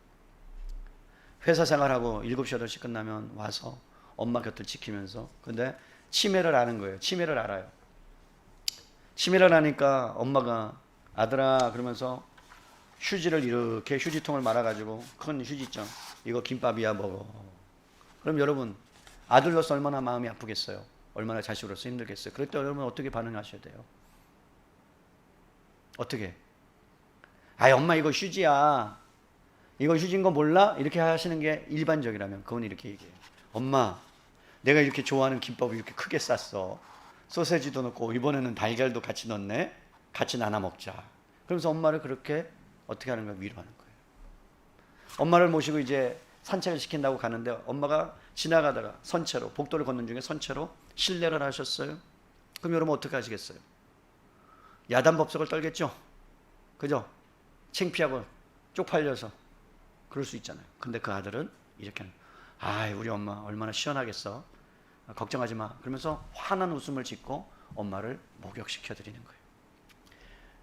회사 생활하고 7시 8시 끝나면 와서 엄마 곁을 지키면서, 근데 치매를 아는 거예요. 치매를 알아요. 치매를 하니까 엄마가 아들아 그러면서 휴지를 이렇게 휴지통을 말아가지고, 큰 휴지점, 이거 김밥이야 먹어. 그럼 여러분 아들로서 얼마나 마음이 아프겠어요. 얼마나 자식으로서 힘들겠어요. 그럴 때 여러분 어떻게 반응하셔야 돼요? 어떻게? 아이 엄마 이거 휴지야, 이거 휴지인 거 몰라? 이렇게 하시는 게 일반적이라면 그건 이렇게 얘기해요. 엄마 내가 이렇게 좋아하는 김밥을 이렇게 크게 쌌어. 소세지도 넣고 이번에는 달걀도 같이 넣네. 같이 나눠 먹자. 그러면서 엄마를 그렇게 어떻게 하는 거예요? 위로하는 거예요. 엄마를 모시고 이제 산책을 시킨다고 가는데 엄마가 지나가다가 선체로, 복도를 걷는 중에 선체로 실례를 하셨어요. 그럼 여러분 어떻게 하시겠어요? 야단법석을 떨겠죠? 그죠? 창피하고 쪽팔려서 그럴 수 있잖아요. 근데 그 아들은 이렇게 하는 거예요. 우리 엄마 얼마나 시원하겠어. 걱정하지 마. 그러면서 환한 웃음을 짓고 엄마를 목욕시켜 드리는 거예요.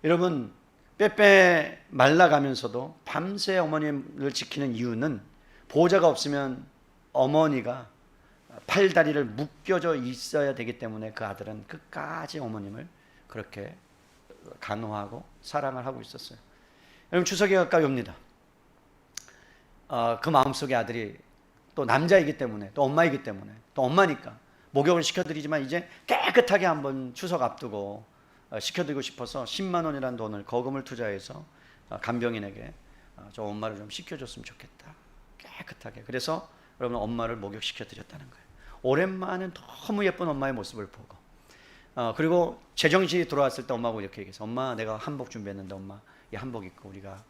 여러분, 빼빼 말라가면서도 밤새 어머니를 지키는 이유는 보호자가 없으면 어머니가 팔다리를 묶여져 있어야 되기 때문에 그 아들은 끝까지 어머님을 그렇게 간호하고 사랑을 하고 있었어요. 여러분, 추석이 가까이 옵니다. 그 마음속에 아들이 또 남자이기 때문에, 또 엄마이기 때문에, 또 엄마니까 목욕을 시켜드리지만 이제 깨끗하게 한번 추석 앞두고 시켜드리고 싶어서 10만 원이라는 돈을 거금을 투자해서 간병인에게 저 엄마를 좀 씻겨줬으면 좋겠다, 깨끗하게. 그래서 여러분, 엄마를 목욕시켜드렸다는 거예요. 오랜만에 너무 예쁜 엄마의 모습을 보고, 그리고 제정신이 돌아왔을 때 엄마하고 이렇게 얘기해서, 엄마, 내가 한복 준비했는데 엄마 이 한복 입고 우리가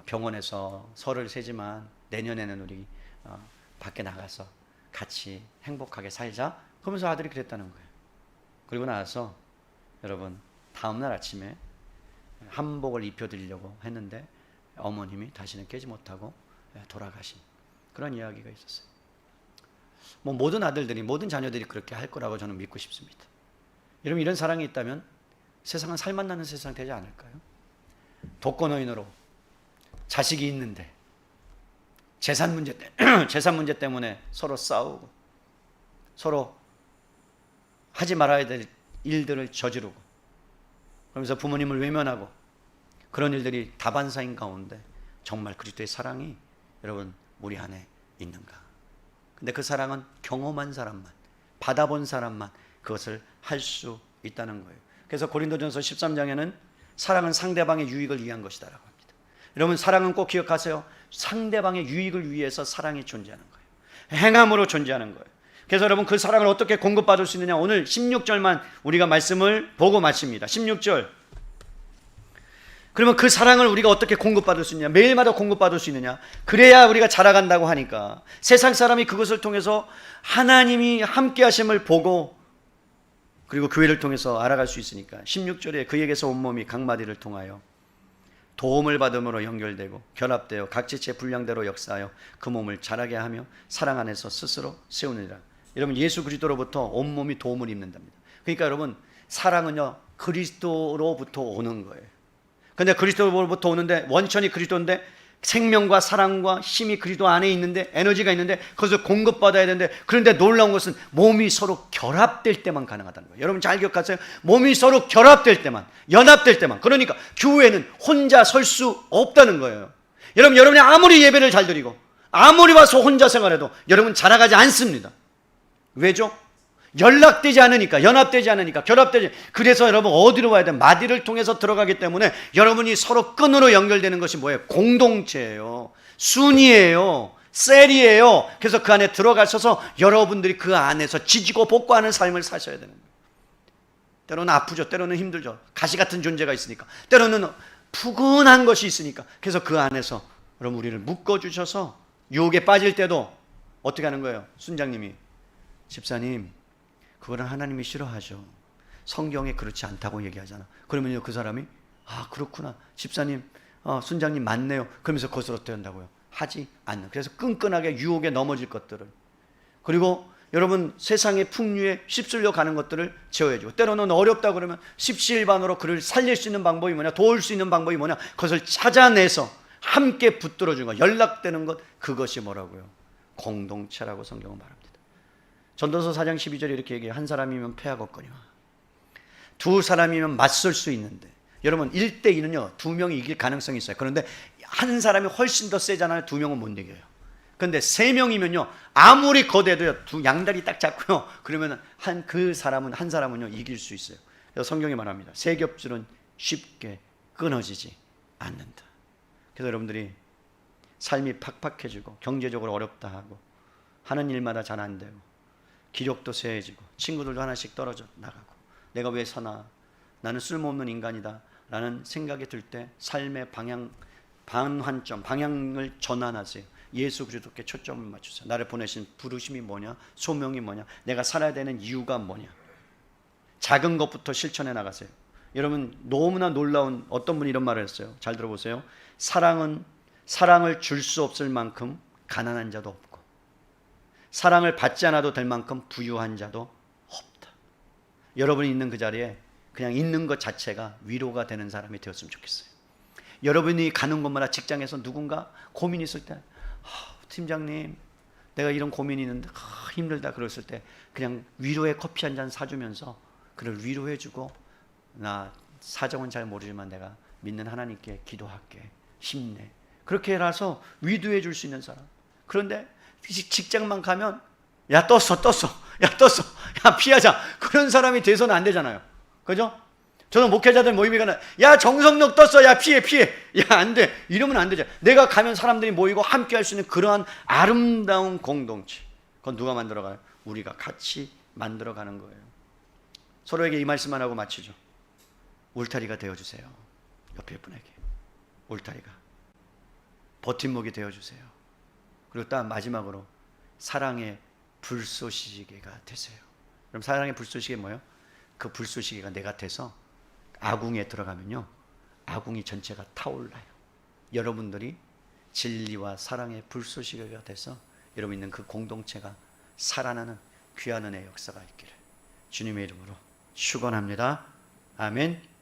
병원에서 설을 세지만 내년에는 우리 밖에 나가서 같이 행복하게 살자. 그러면서 아들이 그랬다는 거예요. 그리고 나서 여러분, 다음날 아침에 한복을 입혀드리려고 했는데 어머님이 다시는 깨지 못하고 돌아가신 그런 이야기가 있었어요. 모든 아들들이, 모든 자녀들이 그렇게 할 거라고 저는 믿고 싶습니다. 여러분, 이런 사랑이 있다면 세상은 살맛 나는 세상 되지 않을까요? 독거노인으로 자식이 있는데 재산 문제 때문에 서로 싸우고, 서로 하지 말아야 될 일들을 저지르고, 그러면서 부모님을 외면하고, 그런 일들이 다반사인 가운데 정말 그리스도의 사랑이 여러분 우리 안에 있는가? 근데 그 사랑은 경험한 사람만, 받아본 사람만 그것을 할 수 있다는 거예요. 그래서 고린도전서 13장에는 사랑은 상대방의 유익을 위한 것이다 라고 합니다. 여러분, 사랑은 꼭 기억하세요. 상대방의 유익을 위해서 사랑이 존재하는 거예요. 행함으로 존재하는 거예요. 그래서 여러분, 그 사랑을 어떻게 공급받을 수 있느냐, 오늘 16절만 우리가 말씀을 보고 마칩니다. 16절. 그러면 그 사랑을 우리가 어떻게 공급받을 수 있느냐, 매일마다 공급받을 수 있느냐, 그래야 우리가 자라간다고 하니까 세상 사람이 그것을 통해서 하나님이 함께 하심을 보고, 그리고 교회를 통해서 알아갈 수 있으니까 16절에 그에게서 온몸이 각 마디를 통하여 도움을 받음으로 연결되고 결합되어 각 지체 분량대로 역사하여 그 몸을 자라게 하며 사랑 안에서 스스로 세우느니라. 여러분, 예수 그리스도로부터 온몸이 도움을 입는답니다. 그러니까 여러분, 사랑은요 그리스도로부터 오는 거예요. 근데 그리스도로부터 오는데, 원천이 그리스도인데 생명과 사랑과 힘이 그리스도 안에 있는데, 에너지가 있는데 그것을 공급받아야 되는데, 그런데 놀라운 것은 몸이 서로 결합될 때만 가능하다는 거예요. 여러분 잘 기억하세요. 몸이 서로 결합될 때만, 연합될 때만. 그러니까 교회는 혼자 설 수 없다는 거예요. 여러분이 아무리 예배를 잘 드리고 아무리 와서 혼자 생활해도 여러분 자라가지 않습니다. 왜죠? 연락되지 않으니까, 연합되지 않으니까, 결합되지. 그래서 여러분 어디로 와야 돼? 마디를 통해서 들어가기 때문에 여러분이 서로 끈으로 연결되는 것이 뭐예요? 공동체예요. 순이에요. 셀이에요. 그래서 그 안에 들어가셔서 여러분들이 그 안에서 지지고 볶고하는 삶을 사셔야 되는 거예요. 때로는 아프죠. 때로는 힘들죠. 가시 같은 존재가 있으니까. 때로는 푸근한 것이 있으니까. 그래서 그 안에서 여러분 우리를 묶어주셔서 유혹에 빠질 때도 어떻게 하는 거예요? 순장님이, 집사님, 그거는 하나님이 싫어하죠. 성경에 그렇지 않다고 얘기하잖아. 그러면요, 그 사람이 그렇구나, 집사님, 순장님 맞네요, 그러면서 그것을 어떻게 한다고요? 하지 않는. 그래서 끈끈하게 유혹에 넘어질 것들을, 그리고 여러분 세상의 풍류에 휩쓸려 가는 것들을 제어해주고, 때로는 어렵다 그러면 십시일반으로 그를 살릴 수 있는 방법이 뭐냐, 도울 수 있는 방법이 뭐냐, 그것을 찾아내서 함께 붙들어주는 것, 연락되는 것, 그것이 뭐라고요? 공동체라고 성경은 말합니다. 전도서 4장 12절에 이렇게 얘기해요. 한 사람이면 패하겠거니와 두 사람이면 맞설 수 있는데, 여러분 1대2는요 2명이 이길 가능성이 있어요. 그런데 한 사람이 훨씬 더 세잖아요. 2명은 못 이겨요. 그런데 3명이면요 아무리 거대해도요 두 양다리 딱 잡고요, 그러면 한 사람은요 이길 수 있어요. 그래서 성경이 말합니다. 세 겹줄은 쉽게 끊어지지 않는다. 그래서 여러분들이 삶이 팍팍해지고 경제적으로 어렵다 하고 하는 일마다 잘 안 되고 기력도 쇠해지고 친구들도 하나씩 떨어져 나가고, 내가 왜 사나, 나는 쓸모없는 인간이다 라는 생각이 들 때 삶의 방향을 전환하세요. 예수 그리스도께 초점을 맞추세요. 나를 보내신 부르심이 뭐냐, 소명이 뭐냐, 내가 살아야 되는 이유가 뭐냐. 작은 것부터 실천해 나가세요. 여러분 너무나 놀라운, 어떤 분이 이런 말을 했어요. 잘 들어보세요. 사랑을 줄 수 없을 만큼 가난한 자도 없고, 사랑을 받지 않아도 될 만큼 부유한 자도 없다. 여러분이 있는 그 자리에 그냥 있는 것 자체가 위로가 되는 사람이 되었으면 좋겠어요. 여러분이 가는 곳마다 직장에서 누군가 고민이 있을 때, 팀장님 내가 이런 고민이 있는데 힘들다 그랬을 때 그냥 위로의 커피 한 잔 사주면서 그를 위로해주고, 나 사정은 잘 모르지만 내가 믿는 하나님께 기도할게, 힘내, 그렇게 해서 위로해 줄 수 있는 사람. 그런데 직장만 가면 야 떴어 야 피하자, 그런 사람이 돼서는 안 되잖아요. 그죠? 저는 목회자들 모임에 가면 야 정성록 떴어, 야 피해 야 안 돼, 이러면 안 되죠. 내가 가면 사람들이 모이고 함께 할 수 있는 그러한 아름다운 공동체, 그건 누가 만들어가요? 우리가 같이 만들어가는 거예요. 서로에게 이 말씀만 하고 마치죠. 울타리가 되어주세요. 옆에 분에게 울타리가, 버팀목이 되어주세요. 그리고 또 마지막으로 사랑의 불쏘시개가 되세요. 그럼 사랑의 불쏘시개 뭐예요? 그 불쏘시개가 내 곁에서 아궁이에 들어가면요, 아궁이 전체가 타올라요. 여러분들이 진리와 사랑의 불쏘시개가 돼서 여러분 있는 그 공동체가 살아나는 귀한 은혜의 역사가 있기를 주님의 이름으로 축원합니다. 아멘.